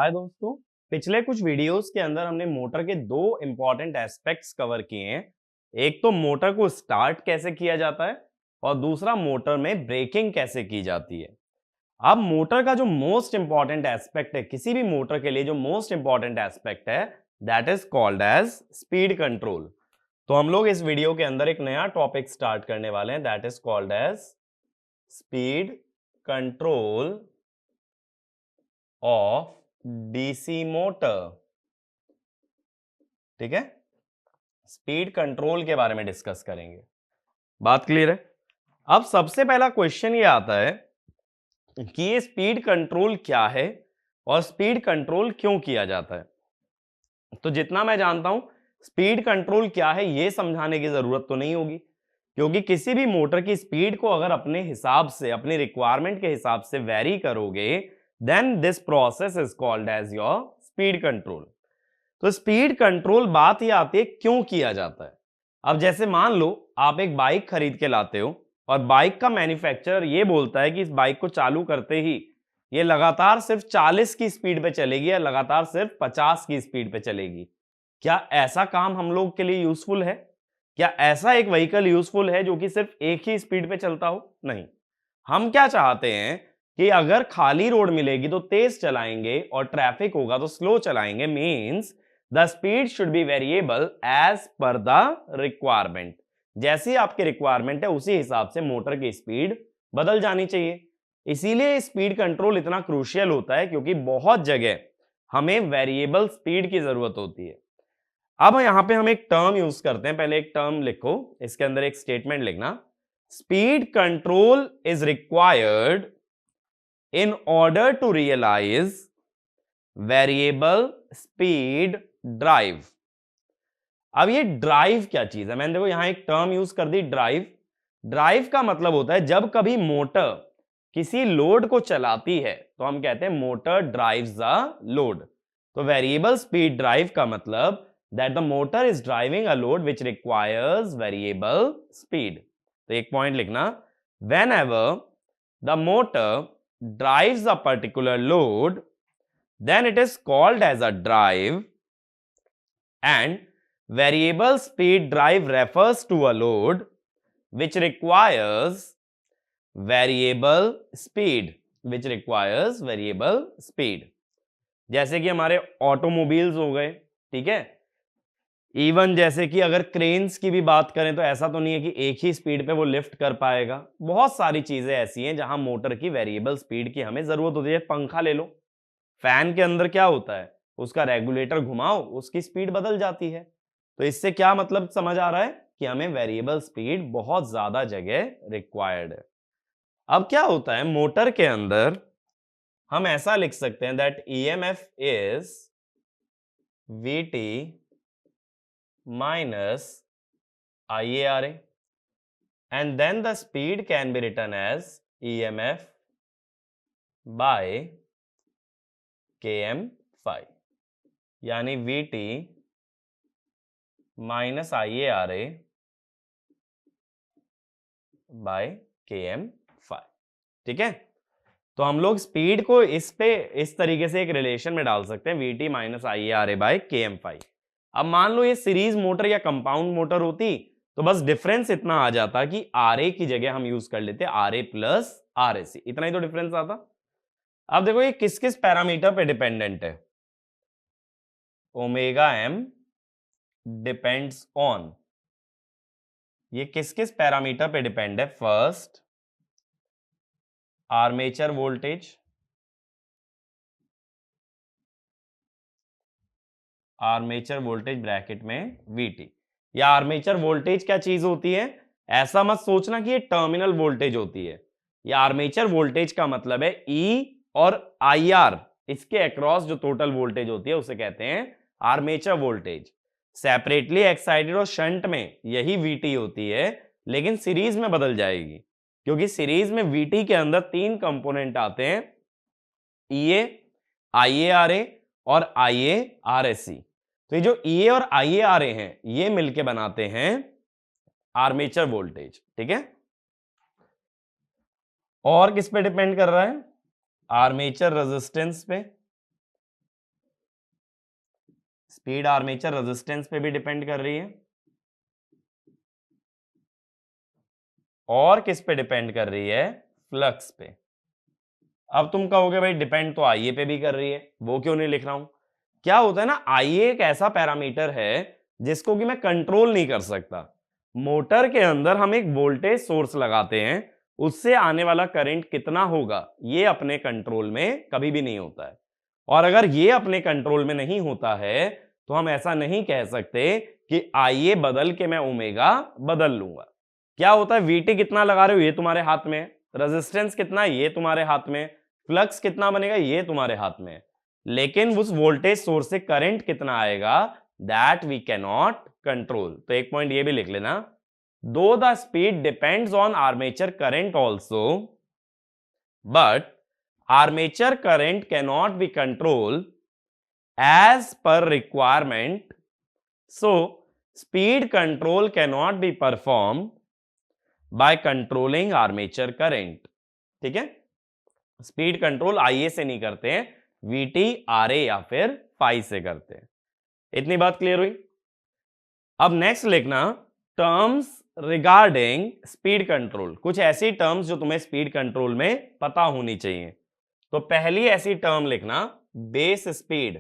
हाय दोस्तों। पिछले कुछ वीडियोस के अंदर हमने मोटर के दो इंपॉर्टेंट एस्पेक्ट्स कवर किए हैं। एक तो मोटर को स्टार्ट कैसे किया जाता है और दूसरा मोटर में ब्रेकिंग कैसे की जाती है। अब मोटर का जो मोस्ट इंपॉर्टेंट एस्पेक्ट है, किसी भी मोटर के लिए जो मोस्ट इंपॉर्टेंट एस्पेक्ट है, that is called as speed control. तो हम लोग इस वीडियो के अंदर एक नया टॉपिक स्टार्ट करने वाले हैं, that is called as speed control of DC motor. ठीक है, स्पीड कंट्रोल के बारे में डिस्कस करेंगे। बात क्लियर है? अब सबसे पहला क्वेश्चन ये आता है कि ये स्पीड कंट्रोल क्या है और स्पीड कंट्रोल क्यों किया जाता है। तो जितना मैं जानता हूं, स्पीड कंट्रोल क्या है ये समझाने की जरूरत तो नहीं होगी, क्योंकि किसी भी मोटर की स्पीड को अगर अपने हिसाब से, अपनी रिक्वायरमेंट के हिसाब से वेरी करोगे, then this process is called as your speed control. तो स्पीड कंट्रोल बात ही आती है क्यों किया जाता है। अब जैसे मान लो आप एक बाइक खरीद के लाते हो और बाइक का मैन्युफैक्चरर ये बोलता है कि इस बाइक को चालू करते ही ये लगातार सिर्फ 40 की स्पीड पे चलेगी या लगातार सिर्फ 50 की स्पीड पे चलेगी। क्या ऐसा काम हम लोग के लिए यूजफुल है? क्या ऐसा एक व्हीकल यूजफुल है जो कि सिर्फ एक ही स्पीड पे चलता हो? नहीं। हम क्या चाहते हैं कि अगर खाली रोड मिलेगी तो तेज चलाएंगे और ट्रैफिक होगा तो स्लो चलाएंगे। Means the speed should be variable as per the requirement. जैसी आपकी रिक्वायरमेंट है उसी हिसाब से मोटर की स्पीड बदल जानी चाहिए। इसीलिए स्पीड कंट्रोल इतना क्रूशियल होता है, क्योंकि बहुत जगह हमें वेरिएबल स्पीड की जरूरत होती है। अब यहां पे हम एक टर्म यूज करते हैं। पहले एक टर्म लिखो, इसके अंदर एक स्टेटमेंट लिखना, speed control is required in order to realize variable speed drive। अब ये ड्राइव क्या चीज है? मैंने देखो यहां एक टर्म यूज कर दी, ड्राइव। ड्राइव का मतलब होता है जब कभी मोटर किसी लोड को चलाती है तो हम कहते हैं मोटर ड्राइव्स द लोड। तो वेरिएबल स्पीड ड्राइव का मतलब that the motor is driving a load which requires variable speed. तो एक पॉइंट लिखना, when ever the motor drives a particular load, then it is called as a drive, and variable speed drive refers to a load which requires variable speed, जैसे कि हमारे automobiles हो गए, ठीक है। इवन जैसे कि अगर क्रेन्स की भी बात करें तो ऐसा तो नहीं है कि एक ही स्पीड पे वो लिफ्ट कर पाएगा। बहुत सारी चीजें ऐसी हैं जहां मोटर की वेरिएबल स्पीड की हमें जरूरत होती है। पंखा ले लो, फैन के अंदर क्या होता है, उसका रेगुलेटर घुमाओ उसकी स्पीड बदल जाती है। तो इससे क्या मतलब समझ आ रहा है कि हमें वेरिएबल स्पीड बहुत ज्यादा जगह रिक्वायर्ड है। अब क्या होता है मोटर के अंदर, हम ऐसा लिख सकते हैं that EMF is VT minus IARA, and then the speed can be written as EMF by Km phi, यानी VT minus IARA by Km phi। ठीक है, तो हम लोग स्पीड को इस तरीके से एक रिलेशन में डाल सकते हैं, VT minus IARA by Km phi। अब मान लो ये सीरीज मोटर या कंपाउंड मोटर होती तो बस डिफरेंस इतना आ जाता कि RA की जगह हम यूज कर लेते RA प्लस RAC, इतना ही तो डिफरेंस आता। अब देखो ये किस किस पैरामीटर पे डिपेंडेंट है। ओमेगा एम डिपेंड्स ऑन, ये किस किस पैरामीटर पे डिपेंड है? First armature voltage, armature voltage bracket में VT। या आर्मेचर वोल्टेज क्या चीज होती है? ऐसा मत सोचना कि ये टर्मिनल वोल्टेज होती है। या आर्मेचर वोल्टेज का मतलब है E और IR, इसके अक्रॉस जो टोटल वोल्टेज होती है उसे कहते हैं आर्मेचर वोल्टेज। सेपरेटली एक्साइटेड और शंट में यही VT होती है, लेकिन सीरीज में बदल जाएगी, क्योंकि सीरीज में VT के अंदर तीन कंपोनेंट आते हैं, EA, IARA और IARSC। तो ये जो EA और IARA हैं ये मिलके बनाते हैं आर्मेचर वोल्टेज। ठीक है, और किस पे डिपेंड कर रहा है? आर्मेचर रेजिस्टेंस पे, स्पीड आर्मेचर रेजिस्टेंस पे भी डिपेंड कर रही है और किस पे डिपेंड कर रही है? फ्लक्स पे। अब तुम कहोगे भाई डिपेंड तो आईए पे भी कर रही है, वो क्यों नहीं लिख रहा हूं? क्या होता है ना, आईए एक ऐसा पैरामीटर है जिसको कि मैं कंट्रोल नहीं कर सकता। मोटर के अंदर हम एक वोल्टेज सोर्स लगाते हैं, उससे आने वाला करंट कितना होगा ये अपने कंट्रोल में कभी भी नहीं होता है। और अगर ये अपने कंट्रोल में नहीं होता है तो हम ऐसा नहीं कह सकते कि आईए बदल के मैं ओमेगा बदल लूंगा। क्या होता है, वीटी कितना लगा रहे हो ये तुम्हारे हाथ में, रेजिस्टेंस कितना है ये तुम्हारे हाथ में, फ्लक्स कितना बनेगा ये तुम्हारे हाथ में, लेकिन उस वोल्टेज सोर्स से करंट कितना आएगा that we can not control. तो एक पॉइंट ये भी लिख लेना, though the speed depends on armature current also but armature current can not be control as per requirement, so speed control can not be perform by controlling armature current. ठीक है, speed control आईए से नहीं करते हैं, VT RA या फिर phi से करते हैं। इतनी बात क्लियर हुई? अब नेक्स्ट लिखना टर्म्स रिगार्डिंग स्पीड कंट्रोल, कुछ ऐसी टर्म्स जो तुम्हें स्पीड कंट्रोल में पता होनी चाहिए। तो पहली ऐसी टर्म लिखना base speed,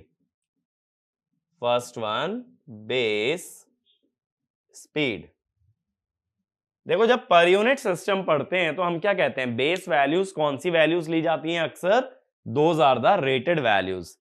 first one base speed. देखो जब पर यूनिट सिस्टम पढ़ते हैं तो हम क्या कहते हैं, बेस वैल्यूज कौन सी वैल्यूज ली जाती हैं अक्सर, those are the rated values.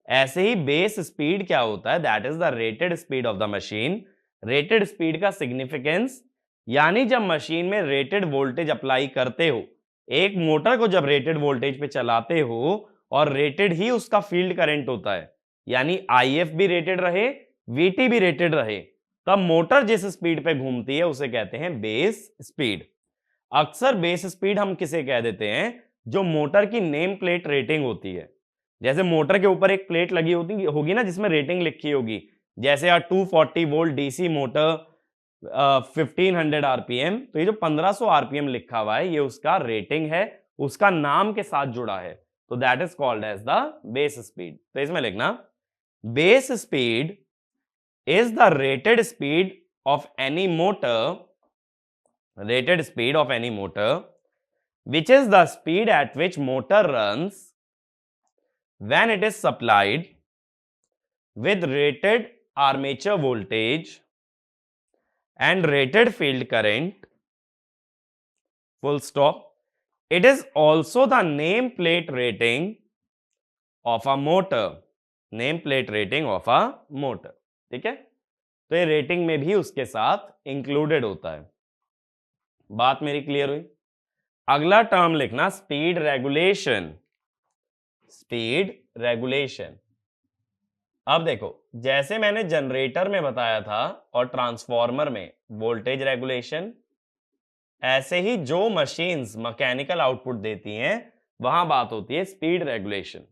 ऐसे ही बेस स्पीड क्या होता है, that is the rated speed of the machine. Rated speed का सिग्निफिकेंस यानी जब मशीन में रेटेड वोल्टेज अप्लाई करते हो, एक मोटर को जब रेटेड वोल्टेज पे चलाते हो और रेटेड ही उसका फील्ड करंट होता है, यानी आईएफ भी रेटेड रहे वीटी भी रेटेड रहे, तब मोटर जिस स्पीड पे घूमती है उसे कहते हैं बेस स्पीड। अक्सर बेस स्पीड हम किसे कह देते हैं, जो मोटर की नेम प्लेट रेटिंग होती है। जैसे मोटर के ऊपर एक प्लेट लगी होगी ना जिसमें रेटिंग लिखी होगी, जैसे 240 वोल्ट डीसी मोटर 1500 आरपीएम, तो ये जो 1500 आरपीएम लिखा हुआ है ये उसका रेटिंग है, उसका नाम के साथ जुड़ा है, तो that is called as the base speed. तो इसमें लिखना base speed is the rated speed of any motor, rated speed of any motor, which is the speed at which motor runs when it is supplied with rated armature voltage and rated field current, full stop. It is also the nameplate rating of a motor, nameplate rating of a motor। ठीक है, तो ये rating में भी उसके साथ included होता है। बात मेरी क्लियर हुई? अगला टर्म लिखना स्पीड रेगुलेशन, स्पीड रेगुलेशन। अब देखो जैसे मैंने जनरेटर में बताया था और ट्रांसफॉर्मर में वोल्टेज रेगुलेशन, ऐसे ही जो मशीन्स मैकेनिकल आउटपुट देती हैं वहां बात होती है स्पीड रेगुलेशन।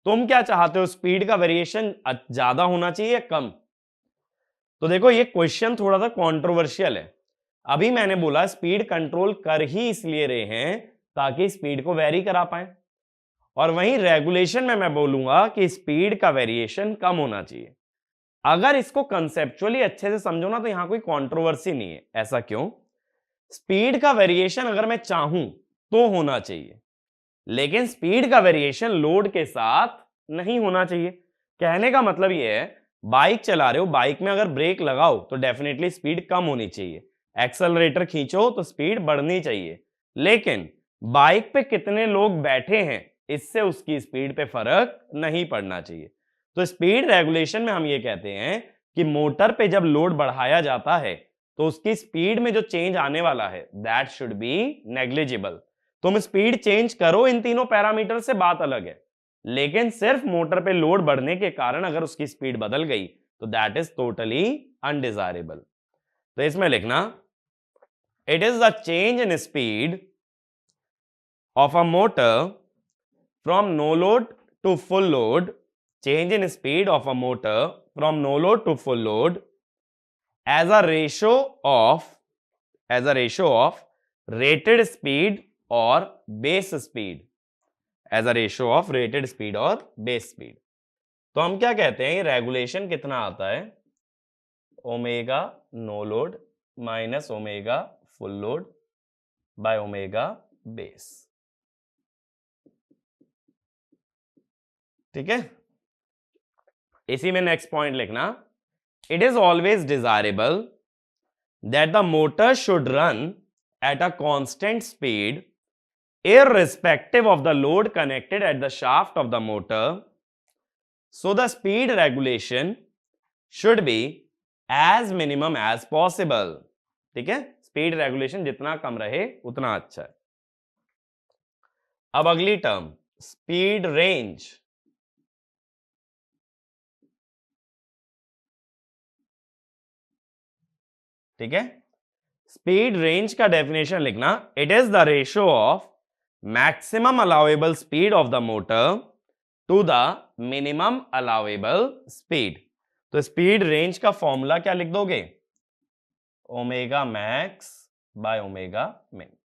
तुम क्या चाहते हो, स्पीड का वेरिएशन ज्यादा होना चाहिए या कम? तो देखो ये क्वेश्चन थोड़ा सा कंट्रोवर्शियल है। अभी मैंने बोला स्पीड कंट्रोल कर ही इसलिए रहे हैं ताकि स्पीड को वेरी करा पाए, और वहीं रेगुलेशन में मैं बोलूंगा कि स्पीड का वेरिएशन कम होना चाहिए। अगर इसको कंसेप्चुअली अच्छे से समझो ना तो यहां कोई कंट्रोवर्सी नहीं है। ऐसा क्यों? स्पीड का वेरिएशन अगर मैं चाहूं तो होना चाहिए, लेकिन स्पीड का वेरिएशन लोड के साथ नहीं होना चाहिए। कहने का मतलब यह है, बाइक चला रहे हो, बाइक में अगर ब्रेक लगाओ तो डेफिनेटली स्पीड कम होनी चाहिए, एक्सेलरेटर खींचो तो स्पीड बढ़नी चाहिए, लेकिन बाइक पे कितने लोग बैठे हैं इससे उसकी स्पीड पे फर्क नहीं पड़ना चाहिए। तो स्पीड रेगुलेशन में हम ये कहते हैं कि मोटर पे जब लोड बढ़ाया जाता है तो उसकी स्पीड में जो चेंज आने वाला है दैट शुड बी नेग्लिजिबल। तुम स्पीड चेंज करो इन तीनों पैरामीटर से बात अलग है, लेकिन सिर्फ मोटर पे लोड बढ़ने के कारण अगर उसकी स्पीड बदल गई तो दैट इज टोटली अनडिजायरेबल। तो इसमें लिखना it is the change in speed of a motor from no load to full load, change in speed of a motor from no load to full load as a ratio of rated speed और base speed, as a ratio of rated speed और base speed. तो हम क्या कहते हैं, regulation कितना आता है, omega no load minus omega full load by omega base. ठीक है, इसी में नेक्स्ट पॉइंट लिखना, it is always desirable that the motor should run at a constant speed irrespective of the load connected at the shaft of the motor, so the speed regulation should be as minimum as possible। ठीक है, speed regulation जितना कम रहे उतना अच्छा है। अब अगली term, speed range. ठीक है, स्पीड रेंज का डेफिनेशन लिखना, it is the ratio of maximum allowable speed of the motor to the minimum allowable speed. तो स्पीड रेंज का फॉर्मूला क्या लिख दोगे, ओमेगा मैक्स बाय ओमेगा मिन।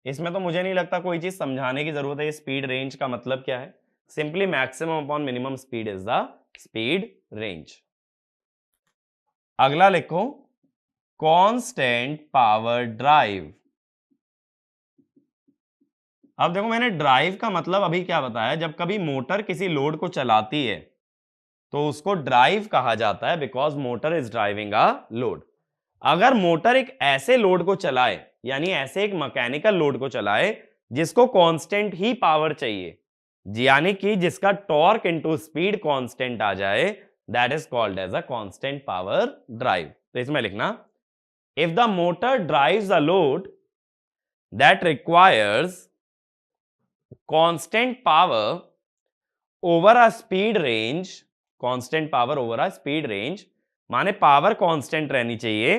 इसमें तो मुझे नहीं लगता कोई चीज समझाने की जरूरत है, ये स्पीड रेंज का मतलब क्या है, simply maximum upon minimum speed is the speed range. अगला लिखो, कांस्टेंट पावर ड्राइव। अब देखो, मैंने ड्राइव का मतलब अभी क्या बताया, जब कभी मोटर किसी लोड को चलाती है तो उसको ड्राइव कहा जाता है, because motor is driving a load. अगर मोटर एक ऐसे लोड को चलाए, यानी ऐसे एक मैकेनिकल लोड को चलाए जिसको कांस्टेंट ही पावर चाहिए, यानी कि जिसका टॉर्क इनटू स्पीड कांस्टेंट आ जाए, that is called as a constant power drive. तो इसमें लिखना, if the motor drives a load that requires constant power over a speed range, constant power over a speed range माने power constant रहनी चाहिए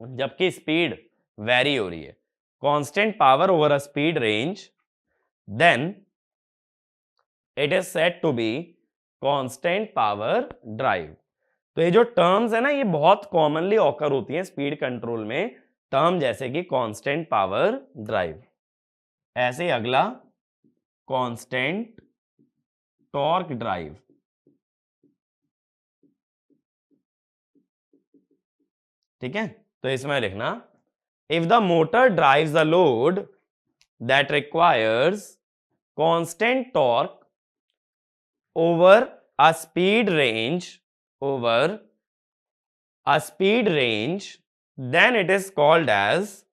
जबकि speed vary हो रही है, constant power over a speed range, then it is said to be constant power drive. तो ये जो टर्म्स है ना, ये बहुत कॉमनली ऑकर होती हैं स्पीड कंट्रोल में, टर्म जैसे कि कांस्टेंट पावर ड्राइव। ऐसे ही अगला, कांस्टेंट टॉर्क ड्राइव। ठीक है, तो इसमें लिखना, if the motor drives a load that requires constant torque over a speed range, over a speed range, then it is called as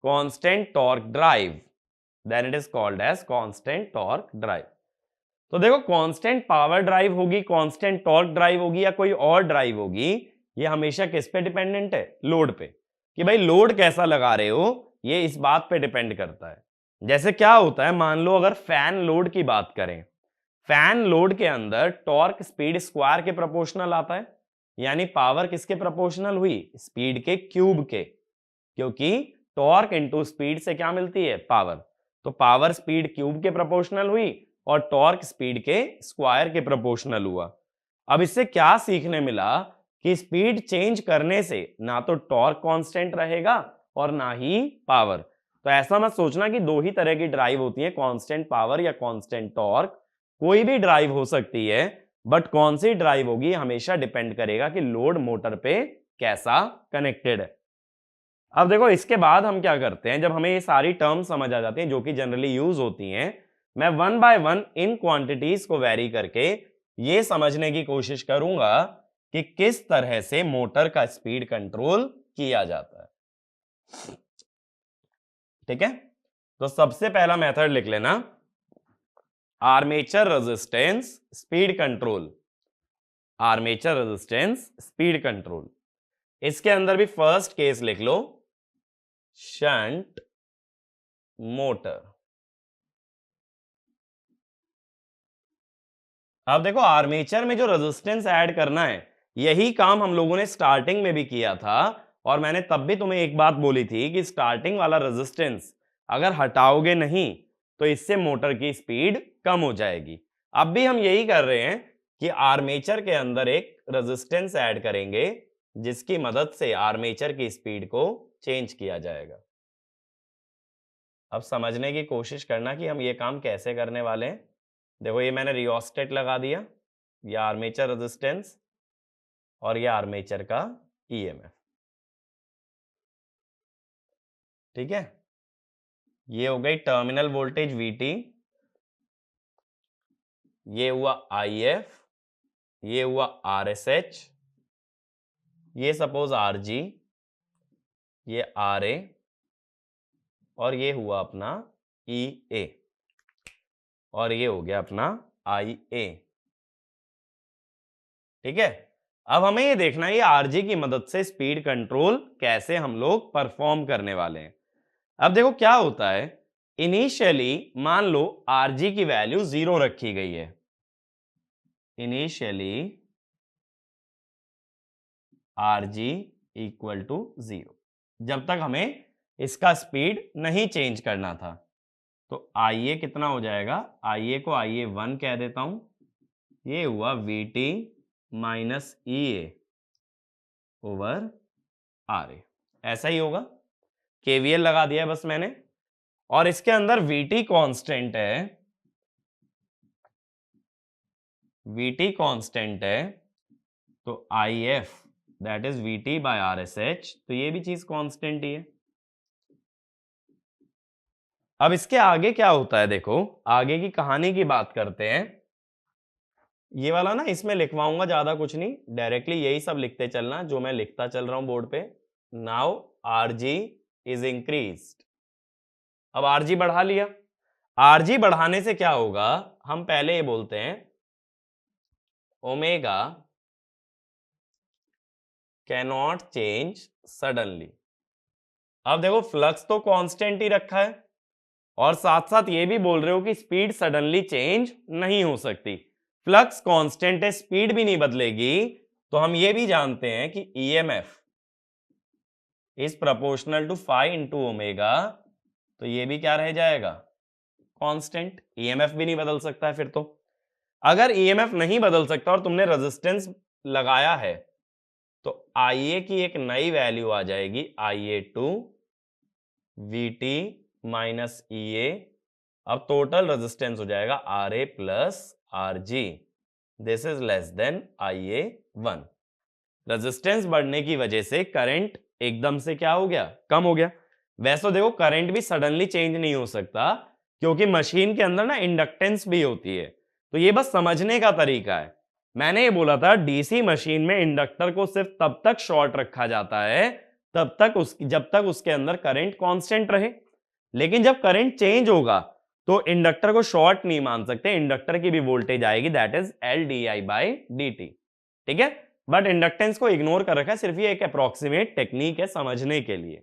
constant torque drive, then it is called as constant torque drive। तो देखो, constant power drive होगी, constant torque drive होगी या कोई और drive होगी, ये हमेशा किस पे डिपेंडेंट है, लोड पे, कि भाई लोड कैसा लगा रहे हो, ये इस बात पे डिपेंड करता है। जैसे क्या होता है, मान लो अगर फैन लोड की बात करें, फैन लोड के अंदर टॉर्क स्पीड स्क्वायर के प्रोपोर्शनल आता है, यानी पावर किसके प्रोपोर्शनल हुई, स्पीड के क्यूब के, क्योंकि टॉर्क इनटू स्पीड से क्या मिलती है, पावर। तो पावर स्पीड क्यूब के प्रोपोर्शनल हुई और टॉर्क स्पीड के स्क्वायर के प्रोपोर्शनल हुआ। अब इससे क्या सीखने मिला कि स्पीड चेंज करने से ना तो टॉर्क कांस्टेंट रहेगा और ना ही पावर। तो ऐसा मत सोचना कि दो ही तरह की ड्राइव होती है, कांस्टेंट पावर या कांस्टेंट टॉर्क, कोई भी ड्राइव हो सकती है, बट कौन सी ड्राइव होगी हमेशा डिपेंड करेगा कि लोड मोटर पे कैसा कनेक्टेड है। अब देखो, इसके बाद हम क्या करते हैं, जब हमें ये सारी टर्म समझ आ जाती हैं जो कि जनरली यूज होती हैं, मैं one by one in quantities को वेरी करके ये समझने की कोशिश करूंगा कि किस तरह से मोटर का स्पीड कंट्रोल किया जाता है। ठीक है, तो सबसे पहला मेथड लिख लेना, armature resistance speed control, armature resistance speed control. इसके अंदर भी फर्स्ट केस लिख लो, शंट मोटर। अब देखो, आर्मेचर में जो रेजिस्टेंस ऐड करना है, यही काम हम लोगों ने स्टार्टिंग में भी किया था, और मैंने तब भी तुम्हें एक बात बोली थी कि स्टार्टिंग वाला रेजिस्टेंस अगर हटाओगे नहीं तो इससे मोटर की स्पीड कम हो जाएगी। अब भी हम यही कर रहे हैं कि आर्मेचर के अंदर एक रेजिस्टेंस ऐड करेंगे जिसकी मदद से आर्मेचर की स्पीड को चेंज किया जाएगा। अब समझने की कोशिश करना कि हम ये काम कैसे करने वाले हैं। देखो ये मैंने रियोस्टेट लगा दिया, ये आर्मेचर रेजिस्टेंस और ये आर्मेचर का ईएमएफ, ठीक है। ये हो गई टर्मिनल वोल्टेज VT, ये हुआ IF, ये हुआ RSH, ये सपोज RG, ये RA और ये हुआ अपना EA और ये हो गया अपना IA, ठीक है। अब हमें ये देखना है ये RG की मदद से स्पीड कंट्रोल कैसे हम लोग परफॉर्म करने वाले हैं। अब देखो क्या होता है, इनिशियली मान लो RG की वैल्यू 0 रखी गई है, इनिशियली RG इक्वल टू 0, जब तक हमें इसका स्पीड नहीं चेंज करना था। तो IA कितना हो जाएगा, IA को IA1 कह देता हूं, ये हुआ VT minus EA over RA, ऐसा ही होगा। KVL लगा दिया बस मैंने, और इसके अंदर VT कांस्टेंट है, VT कांस्टेंट है, तो IF that is VT by RSH, तो ये भी चीज कांस्टेंट ही है। अब इसके आगे क्या होता है, देखो आगे की कहानी की बात करते हैं। ये वाला ना इसमें लिखवाऊंगा, ज्यादा कुछ नहीं, डायरेक्टली यही सब लिखते चलना जो मैं लिखता चल रहा हूं बोर्ड पे। नाउ RG इज इंक्रीज्ड, अब RG बढ़ा लिया। RG बढ़ाने से क्या होगा, हम पहले ये बोलते हैं ओमेगा कैनॉट चेंज सडनली। अब देखो फ्लक्स तो कांस्टेंट ही रखा है और साथ साथ ये भी बोल रहे हो कि स्पीड सडनली चेंज नहीं हो सकती। फ्लक्स कांस्टेंट है, स्पीड भी नहीं बदलेगी, तो हम ये भी जानते हैं कि EMF is proportional to phi into omega, तो ये भी क्या रह जाएगा, कांस्टेंट। EMF भी नहीं बदल सकता है फिर तो। अगर EMF नहीं बदल सकता और तुमने रेजिस्टेंस लगाया है, तो IA की एक नई वैल्यू आ जाएगी, IA2 VT माइनस EA, अब टोटल रेजिस्टेंस हो जाएगा RA plus RG, this is less than IA1। Resistance बढ़ने की वजह से करंट एकदम से क्या हो गया, कम हो गया। वैसे देखो करंट भी सडनली चेंज नहीं हो सकता, क्योंकि मशीन के अंदर ना इंडक्टेंस भी होती है, तो ये बस समझने का तरीका है। मैंने ये बोला था डीसी मशीन में इंडक्टर को सिर्फ तब तक शॉर्ट रखा जाता है जब तक उसके अंदर करंट कांस्टेंट रहे, लेकिन जब करंट चेंज होगा तो इंडक्टर को शॉर्ट नहीं मान सकते, इंडक्टर की भी वोल्टेज आएगी, दैट इज LdI/dt, ठीक है। बट इंडक्टेंस को इग्नोर कर रखा है, सिर्फ ये एक अप्रोक्सीमेट टेक्निक है समझने के लिए।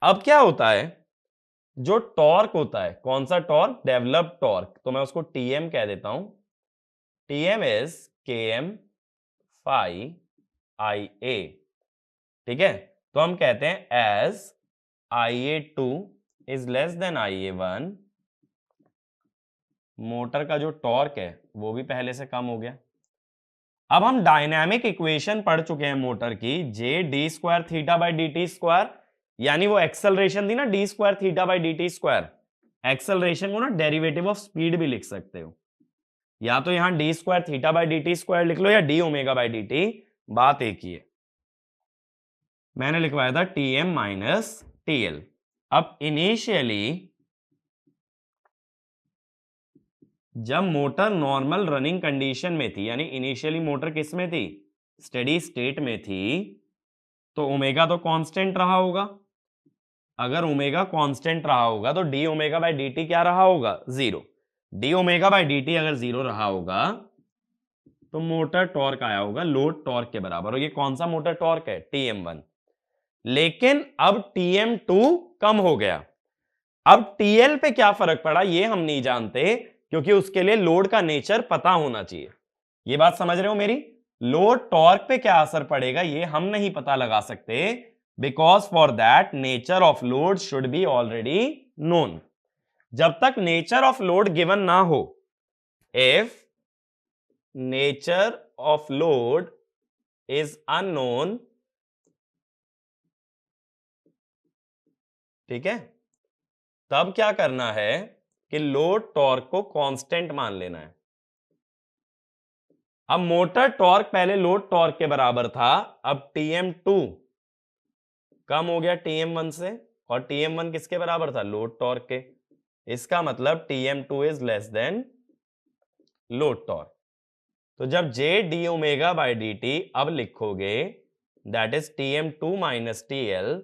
अब क्या होता है, जो टॉर्क होता है, कौन सा टॉर्क, डेवलप्ड टॉर्क, तो मैं उसको TM कह देता हूं। TM is Km phi IA, ठीक है। तो हम कहते हैं as IA2 is less than IA1, motor का जो टॉर्क है वो भी पहले से कम हो गया। अब हम डायनामिक इक्वेशन पढ़ चुके हैं मोटर की, J d square theta by d t square, यानी वो एक्सेलरेशन थी ना d square theta by d t square. Acceleration को ना डेरिवेटिव ऑफ स्पीड भी लिख सकते हो, या तो यहां D square theta by d t square लिख लो या D omega by d T, बात एक ही है। मैंने लिखवाया था TM माइनस TL। अब इनिशियली जब मोटर नॉर्मल रनिंग कंडीशन में थी, यानी इनिशियली मोटर किस में थी, स्टेडी स्टेट में थी, तो ओमेगा तो कांस्टेंट रहा होगा। अगर ओमेगा कांस्टेंट रहा होगा तो D omega by d T क्या रहा होगा, 0। D omega by d T अगर 0 रहा होगा तो मोटर टॉर्क आया होगा लोड टॉर्क के बराबर, और ये कौन सा मोटर टॉर्क है, TM1। लेकिन अब TM2 कम हो गया। अब TL पे क्या फर्क पड़ा ये हम नहीं जानते, क्योंकि उसके लिए लोड का नेचर पता होना चाहिए। ये बात समझ रहे हो मेरी, लोड टॉर्क पे क्या असर पड़ेगा ये हम नहीं पता लगा सकते, because for that nature of load should be already known. जब तक नेचर ऑफ लोड गिवन ना हो, if nature of load is unknown, ठीक है, तब क्या करना है, कि लोड टॉर्क को कांस्टेंट मान लेना है। अब मोटर टॉर्क पहले लोड टॉर्क के बराबर था, अब Tm2 कम हो गया Tm1 से, और Tm1 किसके बराबर था? लोड टॉर्क के। इसका मतलब Tm2 is less then load torque. तो जब J d omega by dt अब लिखोगे that is Tm2 minus TL,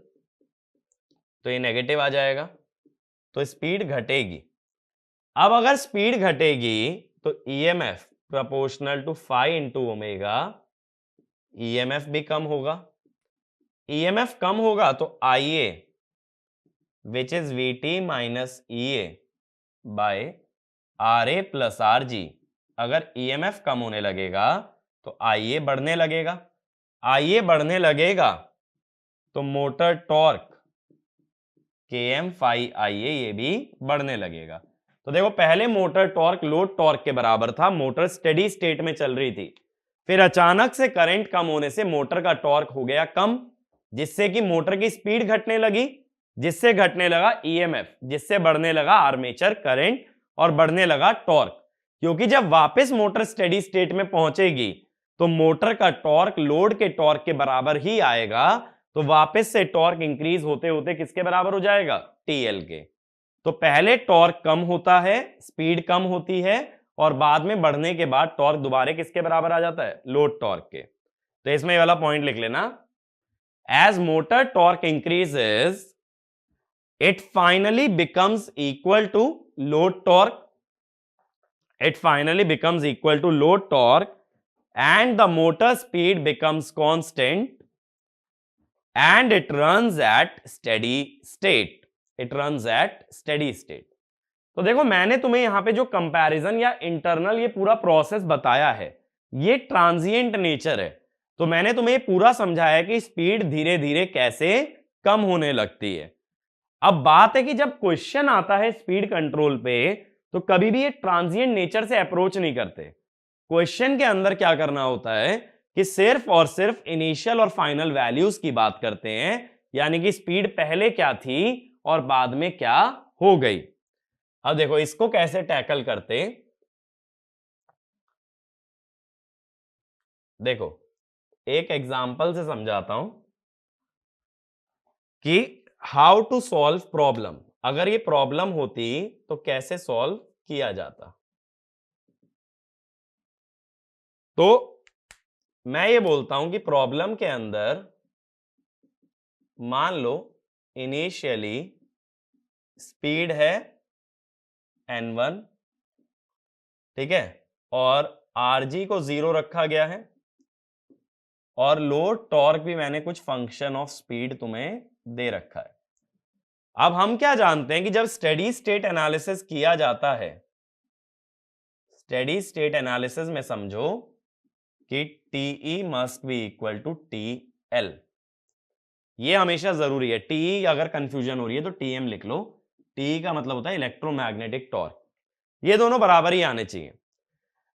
तो ये नेगेटिव आ जाएगा, तो स्पीड घटेगी। अब अगर स्पीड घटेगी तो EMF proportional to phi into omega, EMF भी कम होगा। EMF कम होगा तो IA which is VT minus EA by RA plus RG, अगर EMF कम होने लगेगा तो IA बढ़ने लगेगा। IA बढ़ने लगेगा तो motor torque Km phi IA ये भी बढ़ने लगेगा। तो देखो पहले मोटर टॉर्क लोड टॉर्क के बराबर था, मोटर स्टेडी स्टेट में चल रही थी, फिर अचानक से करंट कम होने से मोटर का टॉर्क हो गया कम, जिससे कि मोटर की स्पीड घटने लगी, जिससे घटने लगा EMF, जिससे बढ़ने लगा आर्मेचर करंट और बढ़ने लगा टॉर्क। क्योंकि जब वापस मोटर स्टेडी स्टेट में पहुंचेगी तो मोटर का टॉर्क लोड के टॉर्क के बराबर ही आएगा, तो वापस से टॉर्क इंक्रीज होते होते किसके बराबर हो जाएगा? TL के। तो पहले टॉर्क कम होता है, स्पीड कम होती है, और बाद में बढ़ने के बाद टॉर्क दोबारा किसके बराबर आ जाता है? लोड टॉर्क के। तो इसमें ये वाला पॉइंट लिख लेना, as motor torque increases it finally becomes equal to load torque, it finally becomes equal to load torque and the motor speed becomes constant and it runs at steady state, it runs at steady state। तो देखो मैंने तुम्हें यहां पे जो comparison या internal ये पूरा प्रोसेस बताया है ये ट्रांजिएंट नेचर है। तो मैंने तुम्हें पूरा समझाया कि स्पीड धीरे धीरे कैसे कम होने लगती है। अब बात है कि जब क्वेश्चन आता है स्पीड कंट्रोल पे तो कभी भी ये ट्रांजिएंट नेचर से अप्रोच नहीं करते। क्वेश्चन के अंदर क्या करना होता है कि सिर्फ और सिर्फ इनिशियल और फाइनल वैल्यूज की बात करते हैं, यानी कि स्पीड पहले क्या थी और बाद में क्या हो गई। अब देखो इसको कैसे टैकल करते, देखो एक एग्जांपल से समझाता हूं कि हाउ टू सॉल्व प्रॉब्लम। अगर ये प्रॉब्लम होती तो कैसे सॉल्व किया जाता। तो मैं ये बोलता हूं कि प्रॉब्लम के अंदर मान लो इनिशियली स्पीड है n1, ठीक है, और RG को 0 रखा गया है, और लोड टॉर्क भी मैंने कुछ फंक्शन ऑफ स्पीड तुम्हें दे रखा है। अब हम क्या जानते हैं कि जब स्टेडी स्टेट एनालिसिस किया जाता है, स्टेडी स्टेट एनालिसिस में समझो कि TE must be equal to TL, ये हमेशा जरूरी है। TE अगर कंफ्यूजन हो रही है तो TM लिख लो। TE का मतलब होता है इलेक्ट्रोमैग्नेटिक टॉर्क, ये दोनों बराबर ही आने चाहिए।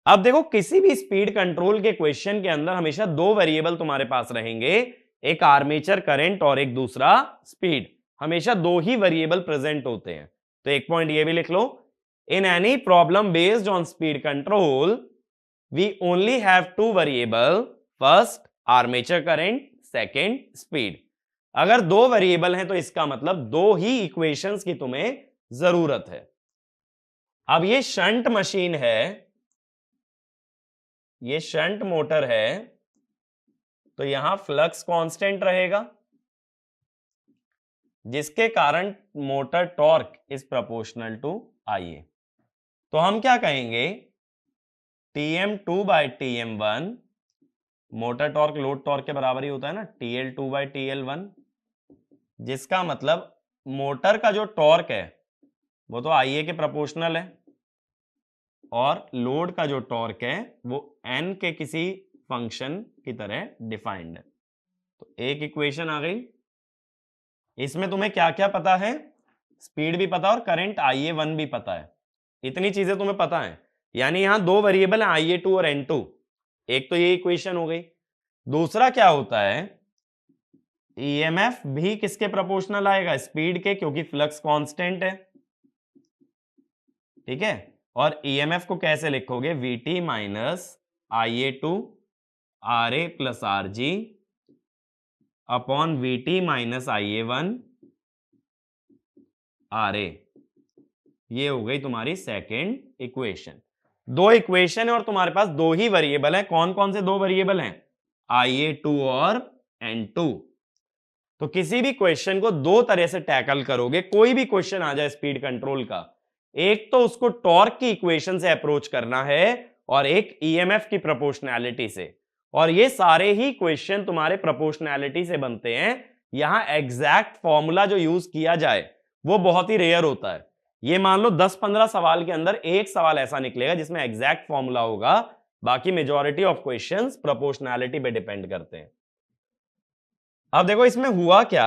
अब देखो किसी भी स्पीड कंट्रोल के क्वेश्चन के अंदर हमेशा दो वेरिएबल तुम्हारे पास रहेंगे, एक आर्मेचर करंट और एक दूसरा स्पीड, हमेशा दो ही वेरिएबल प्रेजेंट होते हैं। तो एक पॉइंट ये भी लिख लो, in any problem based on speed control we only have two variable, first armature current, second speed. अगर दो वेरिएबल हैं तो इसका मतलब दो ही इक्वेशंस की तुम्हें जरूरत है। अब ये शंट मशीन है, ये शंट मोटर है, तो यहां फ्लक्स कांस्टेंट रहेगा, जिसके कारण motor torque is proportional to IA। तो हम क्या कहेंगे, Tm2 by Tm1, motor torque load torque के बराबर ही होता है ना, TL2 बाई TL1, जिसका मतलब मोटर का जो टॉर्क है वो तो IA के प्रोपोर्शनल है, और लोड का जो टॉर्क है वो n के किसी फंक्शन की तरह डिफाइंड है। तो एक इक्वेशन आ गई। इसमें तुम्हें क्या क्या पता है, स्पीड भी पता और करंट IA1 भी पता है, इतनी चीजें तुम्हें पता है। यानी यहां दो वेरिएबल हैं IA2 और N2, एक तो ये इक्वेशन हो गई। दूसरा क्या होता है, EMF भी किसके प्रोपोर्शनल आएगा, स्पीड के, क्योंकि फ्लक्स कांस्टेंट है। ठीक है, और ईएमएफ को कैसे लिखोगे, VT minus IA2 RA plus RG upon VT minus IA1 RA। ये हो गई तुम्हारी सेकेंड इक्वेशन। दो इक्वेशन है और तुम्हारे पास दो ही वेरिएबल है। कौन कौन से दो वेरिएबल हैं, IA2 और N2। तो किसी भी क्वेश्चन को दो तरह से टैकल करोगे, कोई भी क्वेश्चन आ जाए स्पीड कंट्रोल का, एक तो उसको टॉर्क की इक्वेशन से अप्रोच करना है और एक ईएमएफ की प्रोपोर्शनैलिटी से। और ये सारे ही क्वेश्चन तुम्हारे प्रोपोर्शनैलिटी से बनते हैं। यहां एग्जैक्ट फॉर्मूला जो यूज किया जाए वो बहुत ही रेयर होता है। ये मान लो 10-15 सवाल के अंदर एक सवाल ऐसा निकलेगा जिसमें एग्जैक्ट फॉर्मूला होगा, बाकी मेजॉरिटी ऑफ क्वेश्चंस प्रोपोर्शनैलिटी पे डिपेंड करते हैं। अब देखो इसमें हुआ क्या,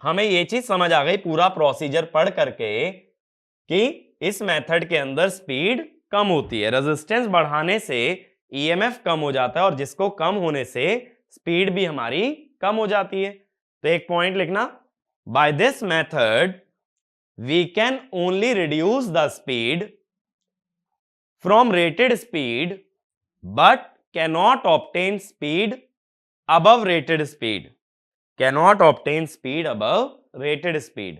हमें ये चीज समझ आ गई पूरा प्रोसीजर पढ़ करके कि इस मेथड के अंदर स्पीड कम होती है, रेजिस्टेंस बढ़ाने से ईएमएफ कम हो जाता है और जिसको कम होने से स्पीड भी हमारी कम हो जाती है। तो एक पॉइंट लिखना, by this method we can only reduce the speed from rated speed but cannot obtain speed above rated speed, cannot obtain speed above rated speed।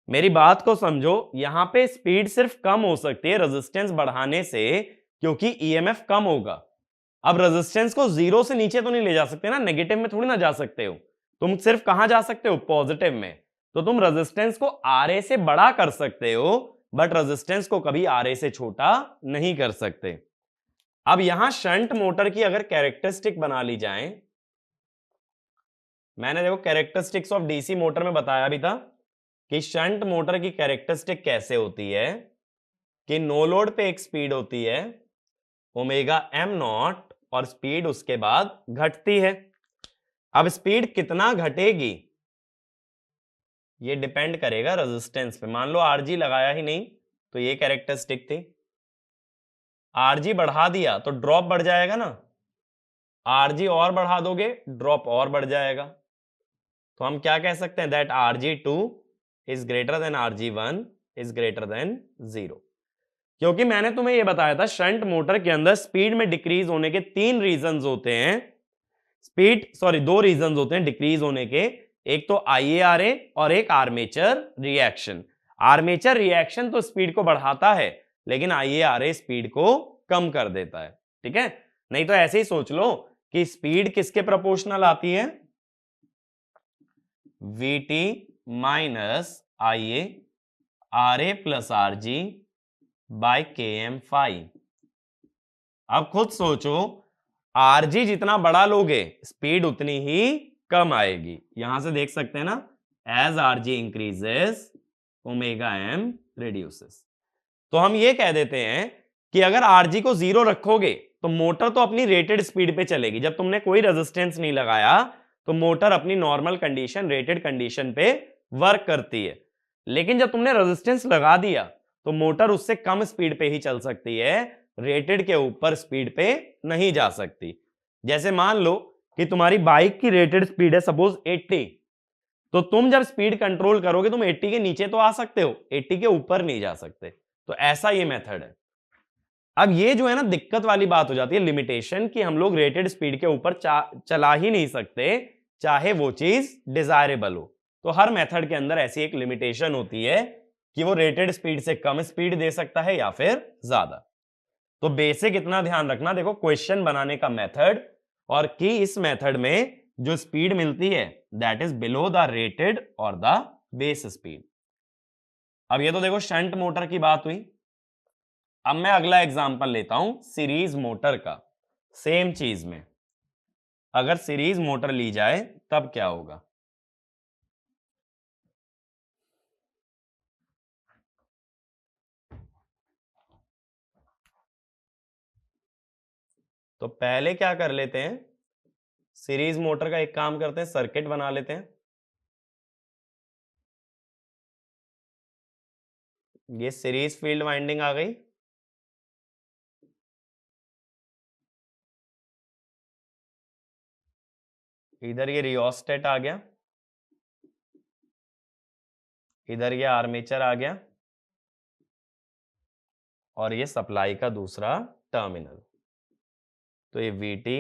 मेरी बात को समझो, यहां पे स्पीड सिर्फ कम हो सकती है रेजिस्टेंस बढ़ाने से, क्योंकि ईएमएफ कम होगा। अब रेजिस्टेंस को जीरो से नीचे तो नहीं ले जा सकते ना, नेगेटिव में थोड़ी ना जा सकते हो, तुम सिर्फ कहां जा सकते हो, पॉजिटिव में। तो तुम रेजिस्टेंस को आरए से बड़ा कर सकते हो बट रेजिस्टेंस को कभी आरए से छोटा नहीं कर सकते। अब यहां शंट मोटर की अगर कैरेक्टरिस्टिक बना ली जाए, मैंने देखो कैरेक्टरिस्टिक्स ऑफ डीसी मोटर में बताया भी था कि शंट मोटर की कैरेक्टरिस्टिक कैसे होती है कि नो लोड पे एक स्पीड होती है ओमेगा एम नॉट और स्पीड उसके बाद घटती है। अब स्पीड कितना घटेगी ये डिपेंड करेगा रेजिस्टेंस पे। मान लो आरजी लगाया ही नहीं तो ये कैरेक्टरिस्टिक थी, आरजी बढ़ा दिया तो ड्रॉप बढ़ जाएगा ना, आरजी और बढ़ा दोगे ड्रॉप और बढ़ जाएगा। तो हम क्या कह सकते हैं, that RG2 is greater than RG1 is greater than 0। क्योंकि मैंने तुम्हें यह बताया था शंट मोटर के अंदर स्पीड में डिक्रीज होने के तीन रीजंस होते हैं, दो रीजंस होते हैं डिक्रीज होने के, एक तो IARA और एक आर्मेचर रिएक्शन। आर्मेचर रिएक्शन तो स्पीड को बढ़ाता है लेकिन IARA स्पीड को कम कर देता है, ठीक है। नहीं तो ऐसे ही सोच लो कि स्पीड किसके प्रोपोर्शनल आती है, VT minus IA RA plus RG by KM5। अब खुद सोचो, RG जितना बड़ा लोगे स्पीड उतनी ही कम आएगी। यहां से देख सकते हैं ना, as RG increases omega M reduces. तो हम ये कह देते हैं कि अगर RG को 0 रखोगे तो मोटर तो अपनी रेटेड स्पीड पे चलेगी। जब तुमने कोई रेजिस्टेंस नहीं लगाया तो मोटर अपनी नॉर्मल कंडीशन, रेटेड कंडीशन पे वर्क करती है। लेकिन जब तुमने रेजिस्टेंस लगा दिया तो मोटर उससे कम स्पीड पे ही चल सकती है, रेटेड के ऊपर स्पीड पे नहीं जा सकती। जैसे मान लो कि तुम्हारी बाइक की रेटेड स्पीड है सपोज 80, तो तुम जब स्पीड कंट्रोल करोगे तुम 80 के नीचे तो आ सकते हो, 80 के ऊपर नहीं जा सकते। तो ऐसा ये मेथड है। अब ये जो है ना दिक्कत वाली बात हो जाती है, लिमिटेशन, कि हम लोग रेटेड स्पीड के ऊपर चला ही नहीं सकते चाहे वो चीज डिजायरेबल हो। तो हर मेथड के अंदर ऐसी एक लिमिटेशन होती है कि वो रेटेड स्पीड से कम स्पीड दे सकता है या फिर ज्यादा। तो बेसिक इतना ध्यान रखना, देखो क्वेश्चन बनाने का मेथड, और कि इस मेथड में जो स्पीड मिलती है that is below the rated और द बेस स्पीड। अब ये तो देखो शंट मोटर की बात हुई। अब मैं अगला एग्जांपल लेता हूं सीरीज मोटर का। सेम चीज में अगर सीरीज मोटर ली जाए तब क्या होगा। तो पहले क्या कर लेते हैं, सीरीज मोटर का एक काम करते हैं, सर्किट बना लेते हैं। ये सीरीज फील्ड वाइंडिंग आ गई, इधर ये रियोस्टेट आ गया, इधर ये आर्मेचर आ गया, और ये सप्लाई का दूसरा टर्मिनल। तो ये VT,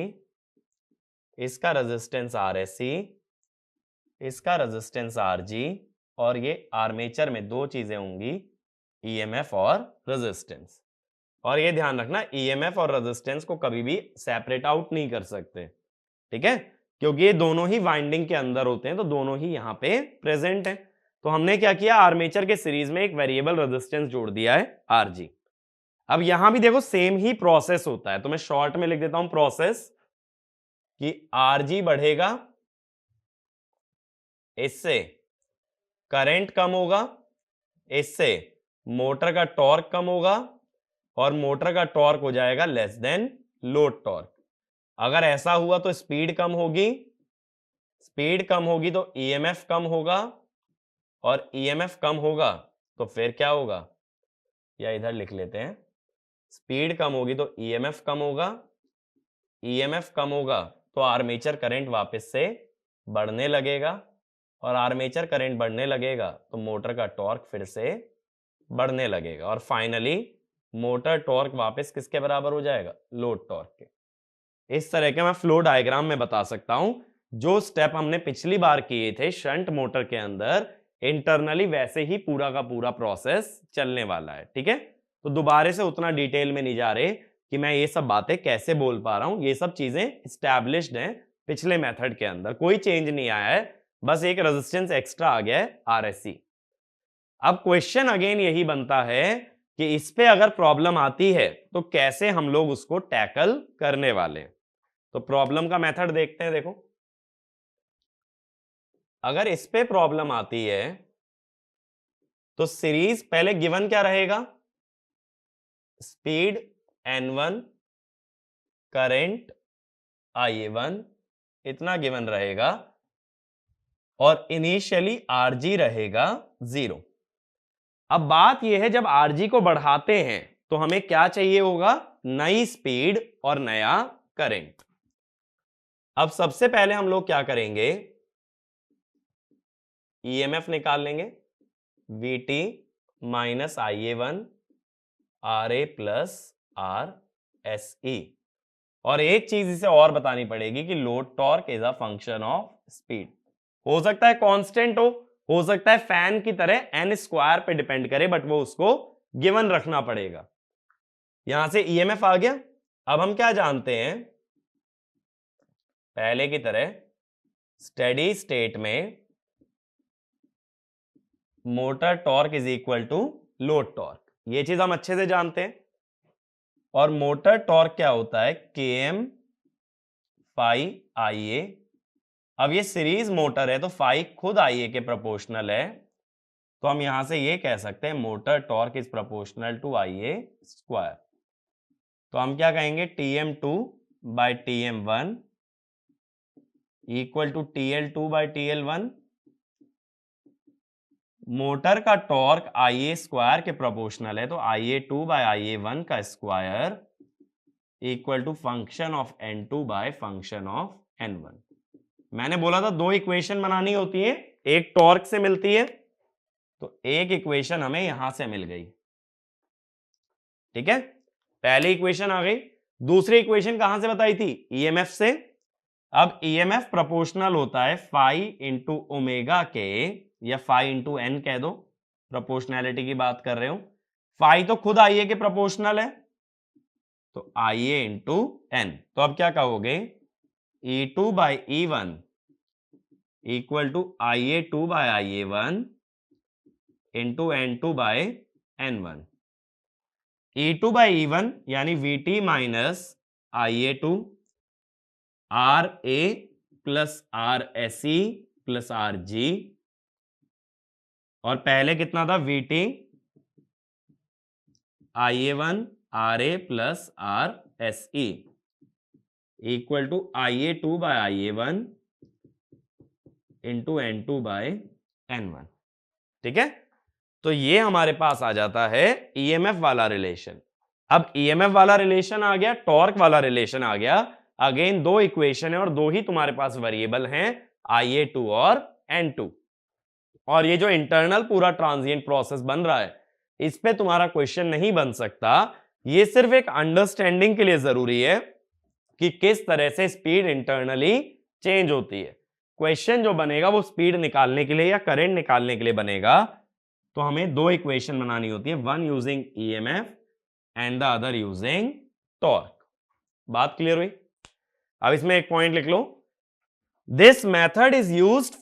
इसका रेजिस्टेंस RSC, इसका रेजिस्टेंस RG, और ये आर्मेचर में दो चीजें होंगी, EMF और रेजिस्टेंस। और ये ध्यान रखना, EMF और रेजिस्टेंस को कभी भी सेपरेट आउट नहीं कर सकते, ठीक है, क्योंकि ये दोनों ही वाइंडिंग के अंदर होते हैं, तो दोनों ही यहां पे प्रेजेंट हैं। तो हमने क्या किया, आर्मेचर के सीरीज में एक वेरिएबल रेजिस्टेंस जोड़ दिया है RG। अब यहां भी देखो सेम ही प्रोसेस होता है, तो मैं शॉर्ट में लिख देता हूं प्रोसेस कि RG बढ़ेगा, इससे करंट कम होगा, इससे मोटर का टॉर्क कम होगा, और मोटर का टॉर्क हो जाएगा लेस देन लोड टॉर्क। अगर ऐसा हुआ तो स्पीड कम होगी, स्पीड कम होगी तो EMF कम होगा, और EMF कम होगा तो फिर क्या होगा, या इधर लिख लेते हैं, स्पीड कम होगी तो EMF कम होगा, EMF कम होगा तो आर्मेचर करंट वापस से बढ़ने लगेगा, और आर्मेचर करंट बढ़ने लगेगा तो मोटर का टॉर्क फिर से बढ़ने लगेगा, और फाइनली मोटर टॉर्क वापस किसके बराबर हो जाएगा, लोड टॉर्क के। इस तरह के मैं फ्लो डायग्राम में बता सकता हूं, जो स्टेप हमने पिछली बार किए थे शंट मोटर के अंदर, इंटरनली वैसे ही पूरा का पूरा प्रोसेस चलने वाला है, ठीक है। तो दोबारा से उतना डिटेल में नहीं जा रहे कि मैं ये सब बातें कैसे बोल पा रहा हूं, ये सब चीजें एस्टैब्लिश्ड हैं पिछले मेथड के अंदर, कोई चेंज नहीं आया है, बस एक रेजिस्टेंस एक्स्ट्रा आ गया है RSC। अब क्वेश्चन अगेन यही बनता है कि इस पे अगर प्रॉब्लम आती है तो कैसे हम लोग उसको टैकल करने वाले हैं। तो प्रॉब्लम का मेथड देखते हैं। देखो, अगर इस पे प्रॉब्लम आती है तो सीरीज पहले गिवन क्या रहेगा, स्पीड N1, करंट IA1, इतना गिवन रहेगा, और इनिशियली RG रहेगा 0। अब बात यह है, जब RG को बढ़ाते हैं तो हमें क्या चाहिए होगा, नई स्पीड और नया करंट। अब सबसे पहले हम लोग क्या करेंगे, EMF निकाल लेंगे, VT minus IA1 RA plus RSE। और एक चीज इसे और बतानी पड़ेगी कि load torque is a function of speed. हो सकता है कांस्टेंट हो सकता है फैन की तरह n स्क्वायर पे डिपेंड करे, बट वो उसको गिवन रखना पड़ेगा। यहां से EMF आ गया। अब हम क्या जानते हैं, पहले की तरह स्टेडी स्टेट में motor torque is equal to load torque, ये चीज हम अच्छे से जानते हैं। और मोटर टॉर्क क्या होता है, Km फाई IA। अब ये सीरीज मोटर है तो फाई खुद IA के प्रोपोर्शनल है, तो हम यहां से ये कह सकते हैं motor torque is proportional to IA square. तो हम क्या कहेंगे, TM2 by TM1 equal to TL2 by TL1। Motor का टॉर्क IA स्क्वायर के प्रोपोर्शनल है, तो IA2 बाई IA1 का square equal to function of N2 by function of N1। मैंने बोला था दो इक्वेशन बनानी होती है, एक टॉर्क से मिलती है, तो एक इक्वेशन हमें यहां से मिल गई, ठीक है, पहली इक्वेशन आ गई। दूसरी इक्वेशन कहां से बताई थी, EMF से। अब EMF प्रोपोर्शनल होता है फाई इंटू ओमेगा के, या फाई इंटू एन कह दो, प्रोपोर्शनैलिटी की बात कर रहे हो। फाई तो खुद IA के प्रोपोर्शनल है, तो IA इंटू एन। तो अब क्या कहोगे, E2 by E1 equal to IA2 by IA1 into N2 by N1। E2 by E1 यानी VT minus IA2 RA plus RSE plus RG, और पहले कितना था, VT IA1 RA plus RSE equal to IA2 by IA1 into N2 by N1, ठीक है। तो ये हमारे पास आ जाता है EMF वाला रिलेशन। अब EMF वाला रिलेशन आ गया, टॉर्क वाला रिलेशन आ गया, अगेन दो इक्वेशन है और दो ही तुम्हारे पास वेरिएबल हैं, IA2 और N2। और ये जो इंटरनल पूरा ट्रांजिएंट प्रोसेस बन रहा है, इस पे तुम्हारा क्वेश्चन नहीं बन सकता। ये सिर्फ एक अंडरस्टैंडिंग के लिए जरूरी है कि किस तरह से स्पीड इंटरनली चेंज होती है। क्वेश्चन जो बनेगा वो स्पीड निकालने के लिए या करंट निकालने के लिए बनेगा, तो हमें दो इक्वेशन बनानी होती है, one using EMF and the other using torque. बात क्लियर हुई? अब इसमें एक पॉइंट लिख लो, this method is used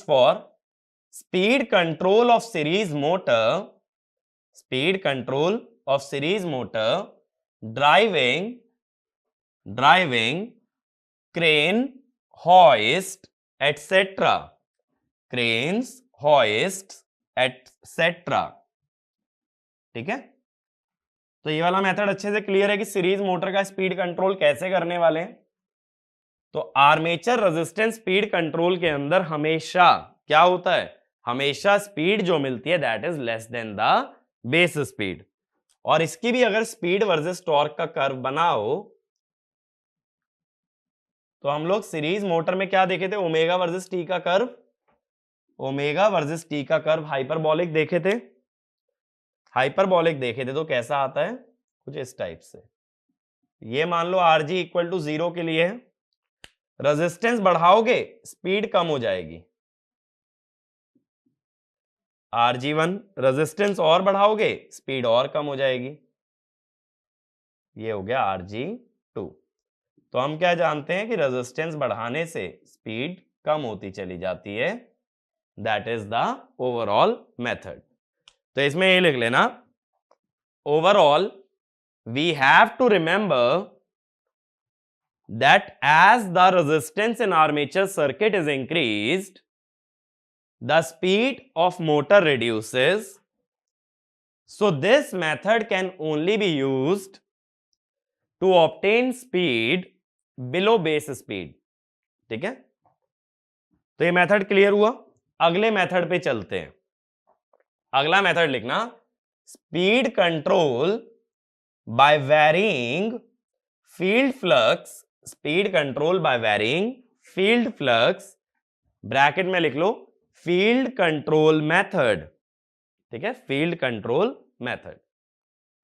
for speed control of series motor driving crane, hoist, etc. cranes, hoists, etc. ठीक है? तो ये वाला मेथड अच्छे से क्लियर है कि सीरीज मोटर का स्पीड कंट्रोल कैसे करने वाले हैं। तो आर्मेचर रेजिस्टेंस स्पीड कंट्रोल के अंदर हमेशा क्या होता है, हमेशा स्पीड जो मिलती है that is less then the base speed. और इसकी भी अगर स्पीड वर्सेस टॉर्क का कर्व बनाओ तो हम लोग सीरीज मोटर में क्या देखे थे, ओमेगा वर्सेस टी का कर्व, हाइपरबॉलिक देखे थे। तो कैसा आता है, कुछ इस टाइप से। ये मान लो Rg इक्वल टू 0 के लिए है, रेजिस्टेंस बढ़ाओगे स्पीड कम हो जाएगी, Rg1 रेजिस्टेंस और बढ़ाओगे स्पीड और कम हो जाएगी। ये हो गया Rg2। तो हम क्या जानते हैं कि रेजिस्टेंस बढ़ाने से स्पीड कम होती चली जाती है, that is the overall method. तो इसमें ये लिख लेना, overall we have to remember that as the resistance in armature circuit is increased the speed of motor reduces, so this method can only be used to obtain speed below base speed। ठीक है, तो ये method clear हुआ। अगले method पे चलते हैं। अगला मेथड लिखना, speed control by varying field flux, speed control by varying field flux, bracket में लिख लो फील्ड कंट्रोल मेथड। ठीक है, फील्ड कंट्रोल मेथड,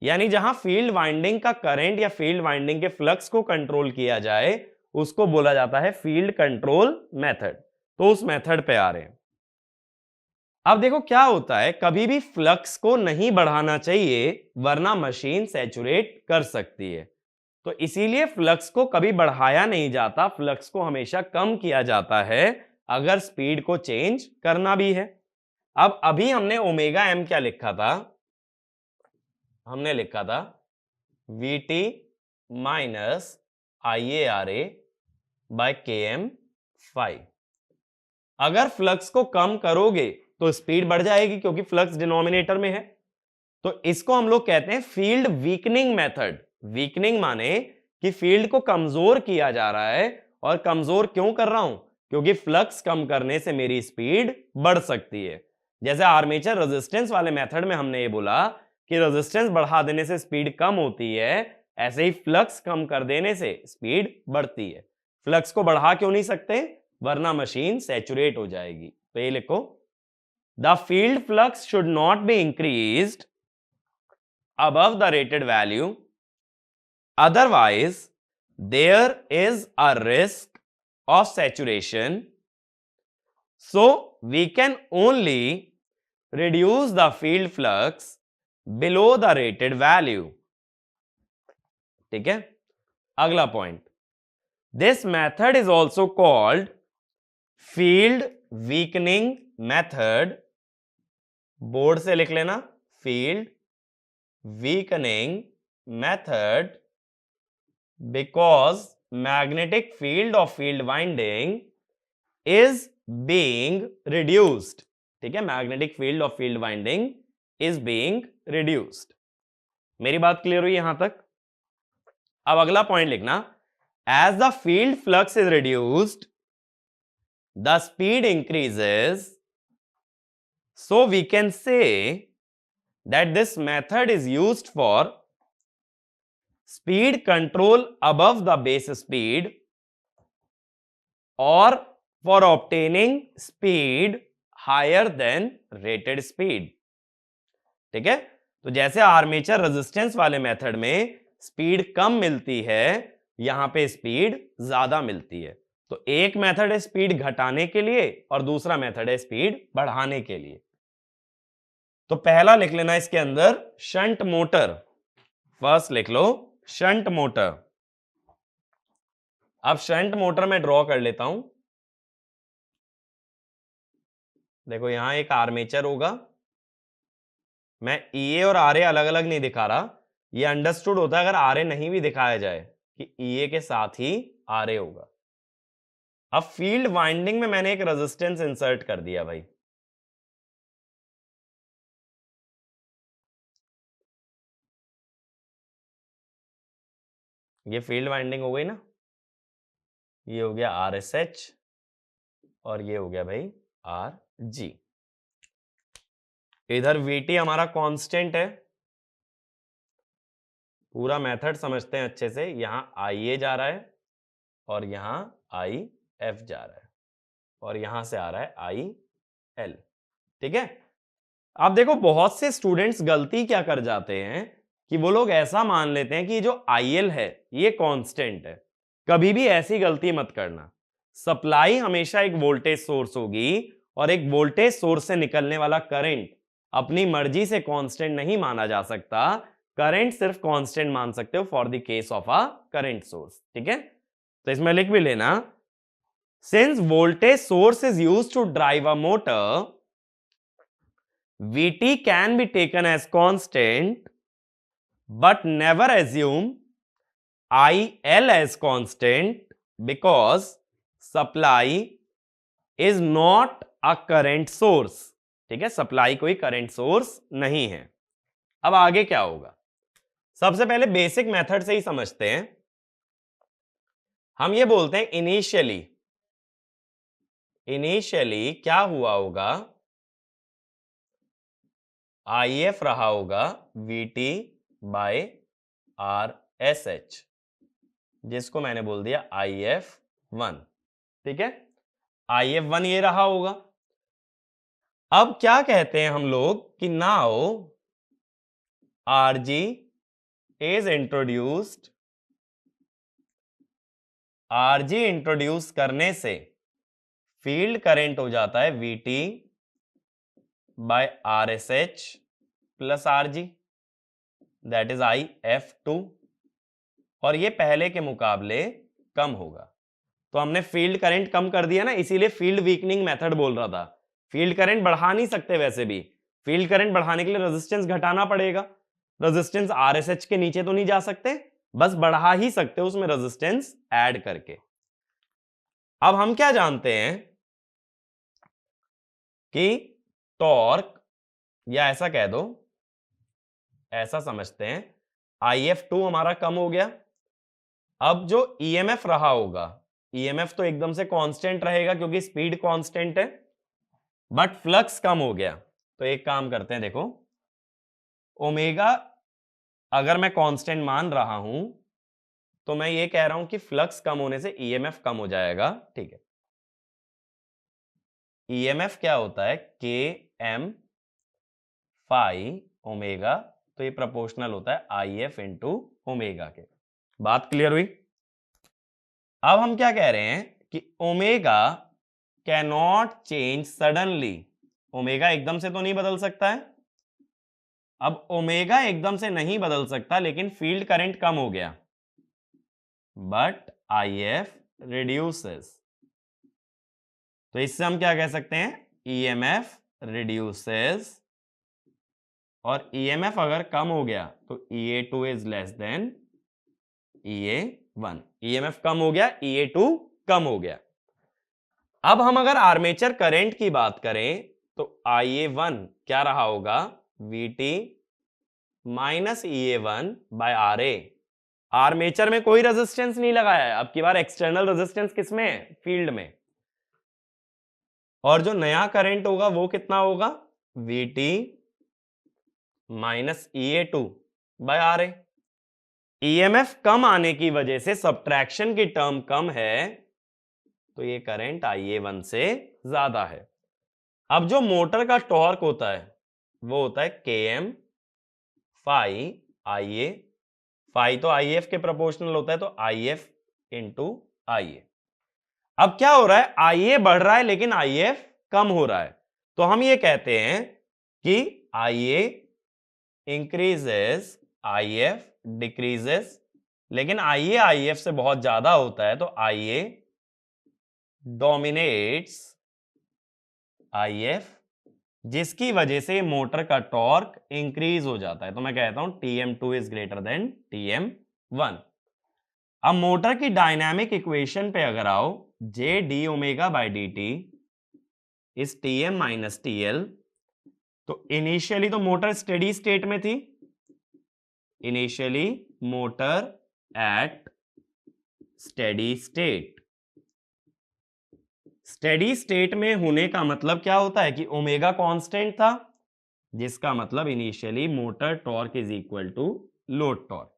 यानी जहां फील्ड वाइंडिंग का करंट या फील्ड वाइंडिंग के फ्लक्स को कंट्रोल किया जाए उसको बोला जाता है फील्ड कंट्रोल मेथड। तो उस मेथड पे आ रहे हैं। अब देखो क्या होता है, कभी भी फ्लक्स को नहीं बढ़ाना चाहिए वरना मशीन सैचुरेट कर सकती है। तो इसीलिए फ्लक्स को कभी बढ़ाया नहीं जाता, फ्लक्स को हमेशा कम किया जाता है अगर स्पीड को चेंज करना भी है। अब अभी हमने ओमेगा एम क्या लिखा था, हमने लिखा था Vt minus IaRa bye Km5। अगर फ्लक्स को कम करोगे तो स्पीड बढ़ जाएगी क्योंकि फ्लक्स डिनोमिनेटर में है। तो इसको हम लोग कहते हैं फील्ड वीकनिंग मेथड। वीकनिंग माने कि फील्ड को कमजोर किया जा रहा है, और कमजोर क्यों कर रहा हूं, क्योंकि फ्लक्स कम करने से मेरी स्पीड बढ़ सकती है। जैसे आर्मेचर रेजिस्टेंस वाले मेथड में हमने ये बोला कि रेजिस्टेंस बढ़ा देने से स्पीड कम होती है, ऐसे ही फ्लक्स कम कर देने से स्पीड बढ़ती है। फ्लक्स को बढ़ा क्यों नहीं सकते, वरना मशीन सैचुरेट हो जाएगी। तो ये लिखो, the field flux should not be increased above the rated value, otherwise there is a risk of saturation, so we can only reduce the field flux below the rated value। ठीक है, अगला point, this method is also called field weakening method। Board से लिख लेना, field weakening method, because magnetic field of field winding is being reduced। ठीक है, magnetic field of field winding is being reduced। मेरी बात क्लियर हुई यहां तक? अब अगला पॉइंट लिखना, as the field flux is reduced the speed increases, so we can say that this method is used for speed control above the base speed or for obtaining speed higher than rated speed. ठीक है, तो जैसे armature resistance वाले method में speed कम मिलती है, यहां पे स्पीड ज्यादा मिलती है। तो एक मेथड है स्पीड घटाने के लिए और दूसरा मेथड है स्पीड बढ़ाने के लिए। तो पहला लिख लेना इसके अंदर शंट मोटर। फर्स्ट लिख लो शंट मोटर। अब शंट मोटर में ड्रॉ कर लेता हूं। देखो यहां एक आर्मेचर होगा, मैं ईए और आरए अलग अलग नहीं दिखा रहा, ये अंडरस्टूड होता है अगर आरए नहीं भी दिखाया जाए कि ईए के साथ ही आरए होगा। अब फील्ड वाइंडिंग में मैंने एक रेजिस्टेंस इंसर्ट कर दिया भाई। ये फील्ड वाइंडिंग हो गई ना, ये हो गया आर एस एच और ये हो गया भाई आर जी। इधर वीटी हमारा कांस्टेंट है। पूरा मेथड समझते हैं अच्छे से। यहां आई ए जा रहा है और यहां आई एफ जा रहा है और यहां से आ रहा है आई एल। ठीक है, आप देखो बहुत से स्टूडेंट्स गलती क्या कर जाते हैं कि वो लोग ऐसा मान लेते हैं कि जो आई एल है ये कांस्टेंट है। कभी भी ऐसी गलती मत करना। सप्लाई हमेशा एक वोल्टेज सोर्स होगी और एक वोल्टेज सोर्स से निकलने वाला करंट अपनी मर्जी से कांस्टेंट नहीं माना जा सकता। करंट सिर्फ कांस्टेंट मान सकते हो for the case of a current source. ठीक है, तो इसमें लिख भी लेना, since voltage source is used to drive a motor, Vt can be taken as constant, but never assume IL as constant because supply is not a current source। ठीक है, supply कोई करंट सोर्स नहीं है। अब आगे क्या होगा, सबसे पहले बेसिक मेथड से ही समझते हैं। हम ये बोलते हैं इनिशियली क्या हुआ होगा, आई एफ रहा होगा Vt by R S H, जिसको मैंने बोल दिया आई एफ वन। ठीक है, आई एफ वन ये रहा होगा। अब क्या कहते हैं हम लोग कि now R G is introduced, R G introduce करने से फील्ड करंट हो जाता है Vt by R S H plus R G, that is I F two, और ये पहले के मुकाबले कम होगा। तो हमने फील्ड करंट कम कर दिया ना, इसीलिए फील्ड वीकनिंग मेथड बोल रहा था। फील्ड करंट बढ़ा नहीं सकते, वैसे भी फील्ड करंट बढ़ाने के लिए रेजिस्टेंस घटाना पड़ेगा। रेजिस्टेंस आरएसएच के नीचे तो नहीं जा सकते, बस बढ़ा ही सकते हो उसमें रेजिस्टेंस ऐड करके। अब हम क्या जानते हैं कि टॉर्क, या ऐसा कह दो, ऐसा समझते हैं IF2 हमारा कम हो गया। अब जो ईएमएफ रहा होगा, ईएमएफ तो एकदम से कांस्टेंट रहेगा क्योंकि स्पीड कांस्टेंट है, बट फ्लक्स कम हो गया। तो एक काम करते हैं, देखो ओमेगा अगर मैं कांस्टेंट मान रहा हूं तो मैं ये कह रहा हूं कि फ्लक्स कम होने से ईएमएफ कम हो जाएगा। ठीक है, ईएमएफ क्या होता है, के एम फाई ओमेगा, तो ये प्रोपोर्शनल होता है आई एफ इंटू ओमेगा के। बात क्लियर हुई। अब हम क्या कह रहे हैं कि omega cannot change suddenly, omega एकदम से तो नहीं बदल सकता है। अब ओमेगा एकदम से नहीं बदल सकता, लेकिन फील्ड करंट कम हो गया, बट आई एफ रिड्यूसेस। तो इससे हम क्या कह सकते हैं, ईएमएफ रिड्यूसेस, और ईएमएफ अगर कम हो गया तो EA2 is less than EA1। EMF कम हो गया, EA2 कम हो गया। अब हम अगर आर्मेचर करंट की बात करें तो IA1 क्या रहा होगा, VT minus EA1 by RA। Armature में कोई रेजिस्टेंस नहीं लगाया है, अब की बार एक्सटर्नल रेजिस्टेंस किसमें है, फील्ड में। और जो नया करंट होगा वो कितना होगा, VT minus EA2 by RA। EMF कम आने की वजह से सब्ट्रैक्शन की टर्म कम है, तो ये करंट IA1 से ज्यादा है। अब जो मोटर का टॉर्क होता है वो होता है km फाई IA, फाई तो IF के प्रोपोर्शनल होता है, तो IF इंटू IA। अब क्या हो रहा है, IA बढ़ रहा है लेकिन IF कम हो रहा है, तो हम ये कहते हैं कि IA इंक्रीजेस, IF डिक्रीजेस, लेकिन IA IF से बहुत ज्यादा होता है, तो IA डोमिनेट्स IF, जिसकी वजह से मोटर का टॉर्क इंक्रीज हो जाता है। तो मैं कहता हूं TM2 is greater than TM1। अब मोटर की डायनामिक इक्वेशन पे अगर आओ, J d omega by d t is TM minus TL, तो इनिशियली तो मोटर स्टेडी स्टेट में थी, initially motor at steady state. Steady state में होने का मतलब क्या होता है कि ओमेगा कांस्टेंट था, जिसका मतलब initially motor torque is equal to load torque.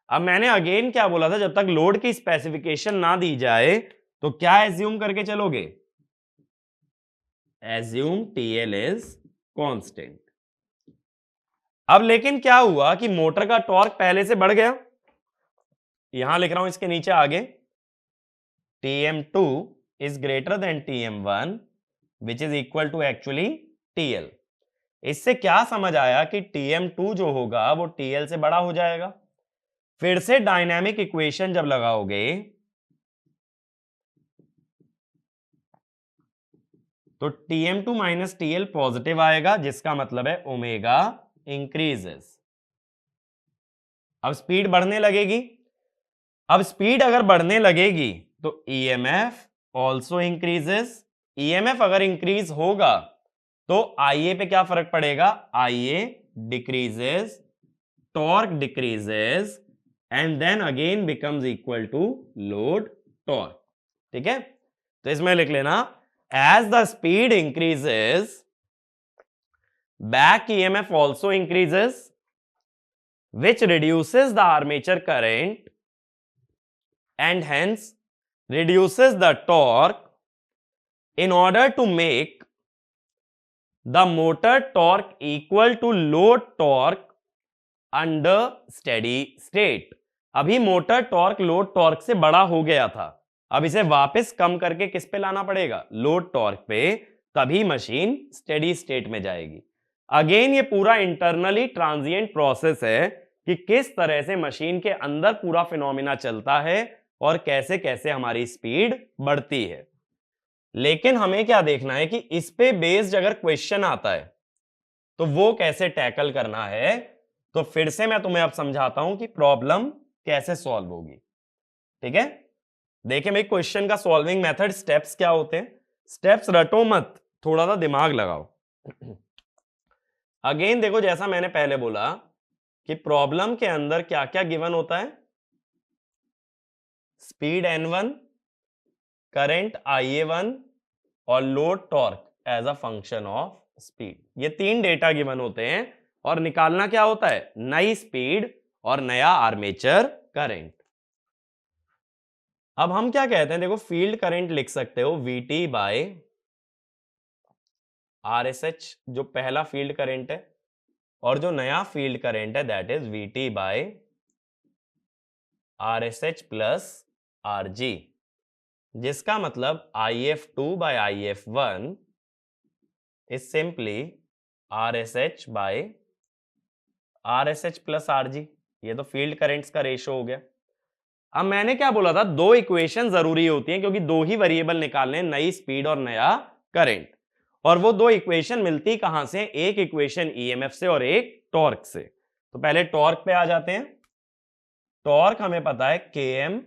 अब मैंने अगेन क्या बोला था, जब तक लोड की स्पेसिफिकेशन ना दी जाए तो क्या एज्यूम करके चलोगे, एज्यूम TL इज कांस्टेंट। अब लेकिन क्या हुआ कि मोटर का टॉर्क पहले से बढ़ गया, यहां लिख रहा हूं इसके नीचे आगे, TM2 is greater than TM1 which is equal to actually TL। इससे क्या समझ आया कि TM2 जो होगा वो TL से बड़ा हो जाएगा। फिर से डायनामिक इक्वेशन जब लगाओगे तो TM2 माइनस TL पॉजिटिव आएगा, जिसका मतलब है ओमेगा इंक्रीजेस। अब स्पीड बढ़ने लगेगी, अब स्पीड अगर बढ़ने लगेगी तो EMF ऑल्सो इंक्रीजेस। EMF अगर इंक्रीज होगा तो IA पे क्या फर्क पड़ेगा, IA decreases, torque decreases and then again becomes equal to load torque. ठीक है, तो इसमें लिख लेना, as the speed increases back EMF also increases which reduces the armature current and hence reduces the torque in order to make the motor torque equal to load torque under steady state। अभी motor torque load torque से बड़ा हो गया था, अब इसे वापस कम करके किस पे लाना पड़ेगा, लोड टॉर्क पे, तभी मशीन स्टेडी स्टेट में जाएगी। अगेन ये पूरा इंटरनली ट्रांजिएंट प्रोसेस है कि किस तरह से मशीन के अंदर पूरा फिनोमिना चलता है और कैसे कैसे हमारी स्पीड बढ़ती है। लेकिन हमें क्या देखना है कि इस पे बेस्ड अगर क्वेश्चन आता है तो वो कैसे टैकल करना है। तो फिर से मैं तुम्हें अब समझाता हूं कि प्रॉब्लम कैसे सॉल्व होगी। ठीक है, देखिए मेरे क्वेश्चन का सॉल्विंग मेथड, स्टेप्स क्या होते हैं, स्टेप्स रटो मत, थोड़ा सा दिमाग लगाओ। अगेन देखो, जैसा मैंने पहले बोला कि प्रॉब्लम के अंदर क्या क्या गिवन होता है, स्पीड N1, करंट IA1 और load torque as a function of speed. ये तीन डेटा गिवन होते हैं और निकालना क्या होता है, नई स्पीड और नया आर्मेचर करंट। अब हम क्या कहते हैं, देखो फील्ड करंट लिख सकते हो VT बाय RSH, जो पहला फील्ड करंट है, और जो नया फील्ड करंट है that is VT by RSH plus RG, जिसका मतलब IF2 by IF1 is simply RSH by RSH plus RG। ये तो फील्ड करंट्स का रेशो हो गया। अब मैंने क्या बोला था, दो इक्वेशन जरूरी होती हैं क्योंकि दो ही वेरिएबल निकालने हैं, नई स्पीड और नया करंट। और वो दो इक्वेशन मिलती कहां से, एक इक्वेशन EMF से और एक टॉर्क से। तो पहले टॉर्क पे आ जाते हैं। टॉर्क हमें पता है Km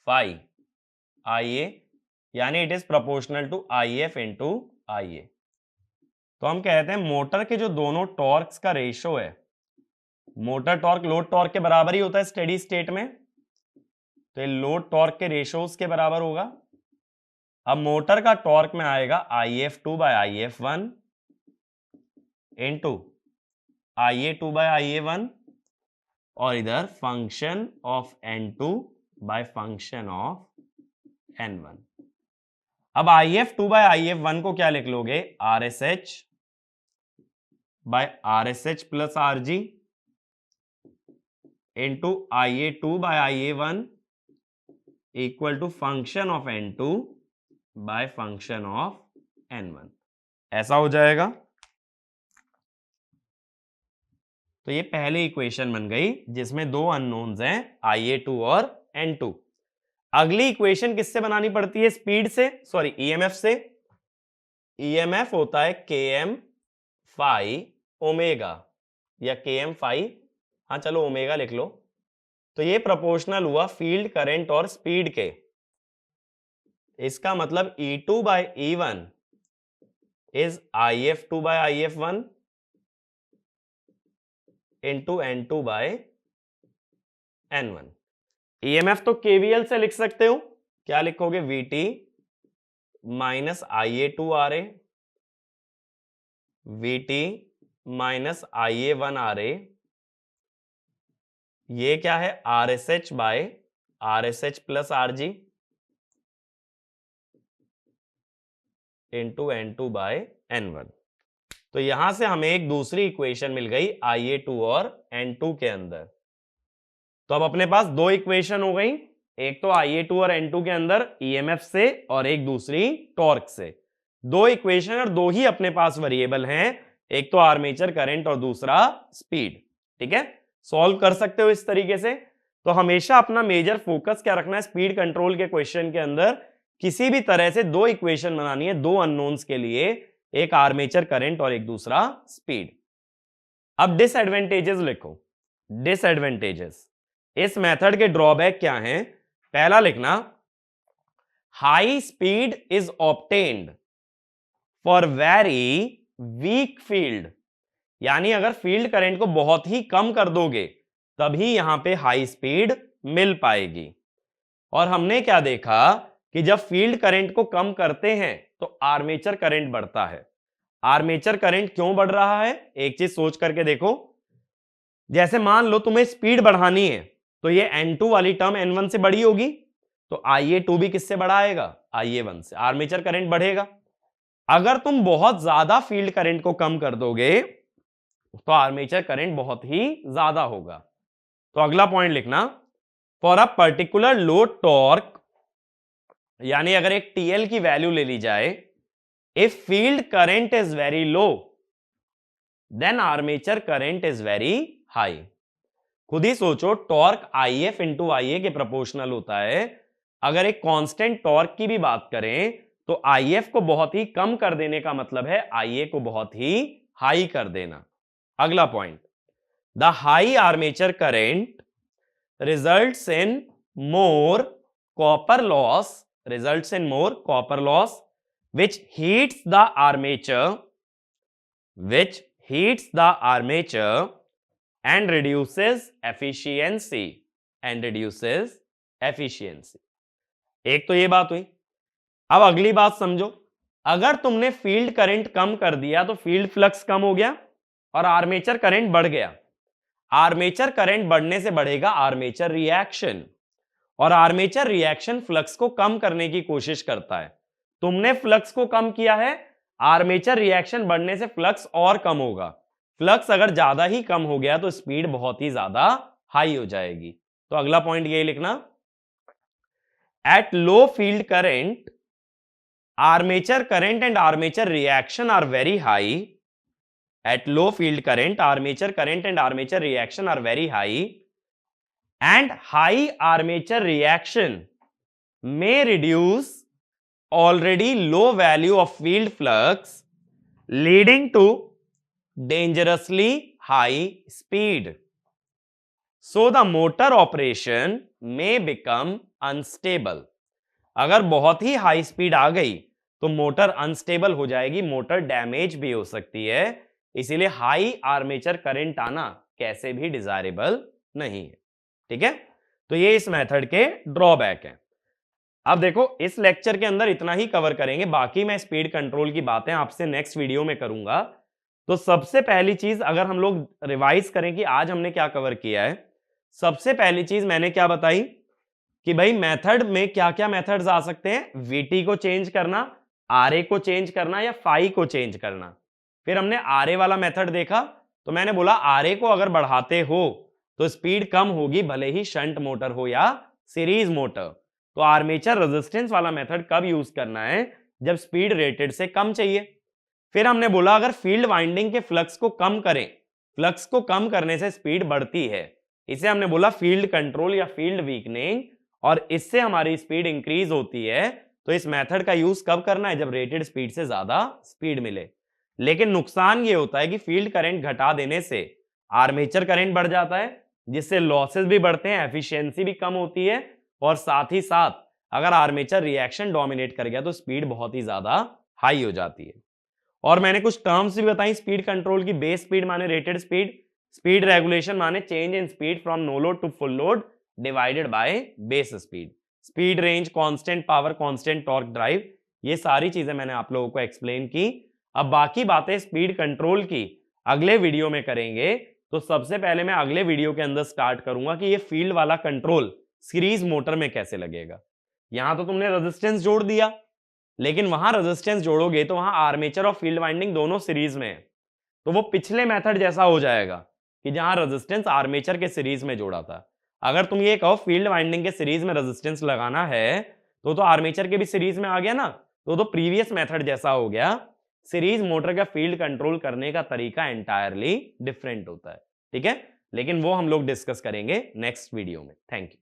फाई IA, यानी it is proportional to IF into IA। तो हम कहते हैं मोटर के जो दोनों टॉर्क्स का रेशो है, मोटर टॉर्क लोड टॉर्क के बराबर ही होता है स्टेडी स्टेट में, तो ये लोड टॉर्क के रेशोज के बराबर होगा। अब मोटर का टॉर्क में आएगा IF2 by IF1 into IA2 by IA1 और इधर function of N2 by function of N1। अब IF2 बाय IF1 को क्या लिख लोगे, RSH by RSH plus RG into IA2 by IA1 equal to function of N2 by function of N1। ऐसा हो जाएगा। तो ये पहली इक्वेशन बन गई जिसमें दो अननोन्स हैं IA2 और N2। अगली इक्वेशन किससे बनानी पड़ती है, स्पीड से, सॉरी EMF से। EMF होता है Km फाई ओमेगा या Km फाई, हाँ चलो ओमेगा लिख लो। तो ये प्रोपोर्शनल हुआ फील्ड करंट और स्पीड के। इसका मतलब E2 by E1 is IF2 by IF1 into N2 by N1। EMF तो KVL से लिख सकते हो, क्या लिखोगे, VT minus IA2RA VT minus IA1RA, ये क्या है, RSH by RSH plus RG into N2 by N1। तो यहां से हमें एक दूसरी इक्वेशन मिल गई IA2 और N2 के अंदर। तो अब अपने पास दो इक्वेशन हो गई, एक तो IA2 और N2 के अंदर EMF से और एक दूसरी टॉर्क से। दो इक्वेशन और दो ही अपने पास वेरिएबल हैं, एक तो आर्मेचर करंट और दूसरा स्पीड। ठीक है, सॉल्व कर सकते हो इस तरीके से। तो हमेशा अपना मेजर फोकस क्या रखना है, स्पीड कंट्रोल के क्वेश्चन के अंदर किसी भी तरह से दो इक्वेशन बनानी है, दो अननोन्स के लिए, एक आर्मेचर करंट और एक दूसरा स्पीड। अब डिसएडवांटेजेस लिखो। डिसएडवांटेजेस, इस मेथड के ड्रॉबैक क्या हैं, पहला लिखना, high speed is obtained for very weak field, यानी अगर फील्ड करंट को बहुत ही कम कर दोगे तभी यहां पे हाई स्पीड मिल पाएगी। और हमने क्या देखा कि जब फील्ड करंट को कम करते हैं तो आर्मेचर करंट बढ़ता है। आर्मेचर करंट क्यों बढ़ रहा है, एक चीज सोच करके देखो। जैसे मान लो तुम्हें स्पीड बढ़ानी है तो ये N2 वाली टर्म N1 से बड़ी होगी, तो IA2 भी किससे बड़ा आएगा, IA1 से, आर्मेचर करंट बढ़ेगा। अगर तुम बहुत ज्यादा फील्ड करंट को कम कर दोगे तो आर्मेचर करंट बहुत ही ज्यादा होगा। तो अगला पॉइंट लिखना, for a particular low torque, यानी अगर एक TL की वैल्यू ले ली जाए, if field current is very low then armature current is very high. खुद ही सोचो, टॉर्क IF इंटू IA के प्रोपोर्शनल होता है। अगर एक कांस्टेंट टॉर्क की भी बात करें तो IF को बहुत ही कम कर देने का मतलब है IA को बहुत ही हाई कर देना। अगला point, the high armature current results in more copper loss, results in more copper loss which heats the armature and reduces efficiency एक तो ये बात हुई। अब अगली बात समझो, अगर तुमने फील्ड करंट कम कर दिया तो फील्ड फ्लक्स कम हो गया और आर्मेचर करंट बढ़ गया। आर्मेचर करंट बढ़ने से बढ़ेगा आर्मेचर रिएक्शन, और आर्मेचर रिएक्शन फ्लक्स को कम करने की कोशिश करता है। तुमने फ्लक्स को कम किया है, आर्मेचर रिएक्शन बढ़ने से फ्लक्स और कम होगा। फ्लक्स अगर ज्यादा ही कम हो गया तो स्पीड बहुत ही ज्यादा हाई हो जाएगी। तो अगला पॉइंट यही लिखना, at low field current armature current and armature reaction are very high. At low field current armature current and armature reaction are very high and high armature reaction may reduce already low value of field flux leading to dangerously high speed, so the motor operation may become unstable। अगर बहुत ही high speed आ गई तो motor unstable हो जाएगी, motor damage भी हो सकती है। इसीलिए हाई आर्मेचर करंट आना कैसे भी डिजायरेबल नहीं है। ठीक है, तो ये इस मेथड के ड्रॉबैक हैं। अब देखो, इस लेक्चर के अंदर इतना ही कवर करेंगे, बाकी मैं स्पीड कंट्रोल की बातें आपसे नेक्स्ट वीडियो में करूंगा। तो सबसे पहली चीज अगर हम लोग रिवाइज करें कि आज हमने क्या कवर किया है, सबसे पहली चीज मैंने क्या बताई कि भाई मेथड में क्या क्या मेथड्स आ सकते हैं, वीटी को चेंज करना, आरए को चेंज करना या फाई को चेंज करना। फिर हमने आरए वाला मेथड देखा, तो मैंने बोला आरए को अगर बढ़ाते हो तो स्पीड कम होगी, भले ही शंट मोटर हो या सीरीज मोटर। तो आर्मेचर रेजिस्टेंस वाला मेथड कब यूज करना है, जब स्पीड रेटेड से कम चाहिए। फिर हमने बोला अगर फील्ड वाइंडिंग के फ्लक्स को कम करें, फ्लक्स को कम करने से स्पीड बढ़ती है, इसे हमने बोला फील्ड कंट्रोल या फील्ड वीकनिंग, और इससे हमारी स्पीड इंक्रीज होती है। तो इस मेथड का यूज कब करना है, जब रेटेड स्पीड से ज्यादा स्पीड मिले। लेकिन नुकसान ये होता है कि फील्ड करंट घटा देने से आर्मेचर करंट बढ़ जाता है, जिससे लॉसेस भी बढ़ते हैं, एफिशिएंसी भी कम होती है, और साथ ही साथ अगर आर्मेचर रिएक्शन डोमिनेट कर गया तो स्पीड बहुत ही ज्यादा हाई हो जाती है। और मैंने कुछ टर्म्स भी बताई स्पीड कंट्रोल की, बेस स्पीड माने रेटेड स्पीड, स्पीड रेगुलेशन माने change in speed from no load to full load divided by base speed, speed range, constant power, constant torque drive, ये सारी चीजें मैंने आप लोगों को एक्सप्लेन की। अब बाकी बातें स्पीड कंट्रोल की अगले वीडियो में करेंगे। तो सबसे पहले मैं अगले वीडियो के अंदर स्टार्ट करूंगा कि ये फील्ड वाला कंट्रोल सीरीज मोटर में कैसे लगेगा। यहां तो तुमने रेजिस्टेंस जोड़ दिया, लेकिन वहां रेजिस्टेंस जोड़ोगे तो वहां आर्मेचर और फील्ड वाइंडिंग दोनों सीरीज में है, तो वो पिछले मेथड जैसा हो जाएगा कि जहां रेजिस्टेंस आर्मेचर के सीरीज में जोड़ा था। अगर तुम ये कहो फील्ड वाइंडिंग के सीरीज में रेजिस्टेंस लगाना है तो आर्मेचर के भी सीरीज में आ गया ना, तो प्रीवियस मेथड जैसा हो गया। सीरीज मोटर का फील्ड कंट्रोल करने का तरीका एंटायरली डिफरेंट होता है, ठीक है। लेकिन वो हम लोग डिस्कस करेंगे नेक्स्ट वीडियो में। Thank you.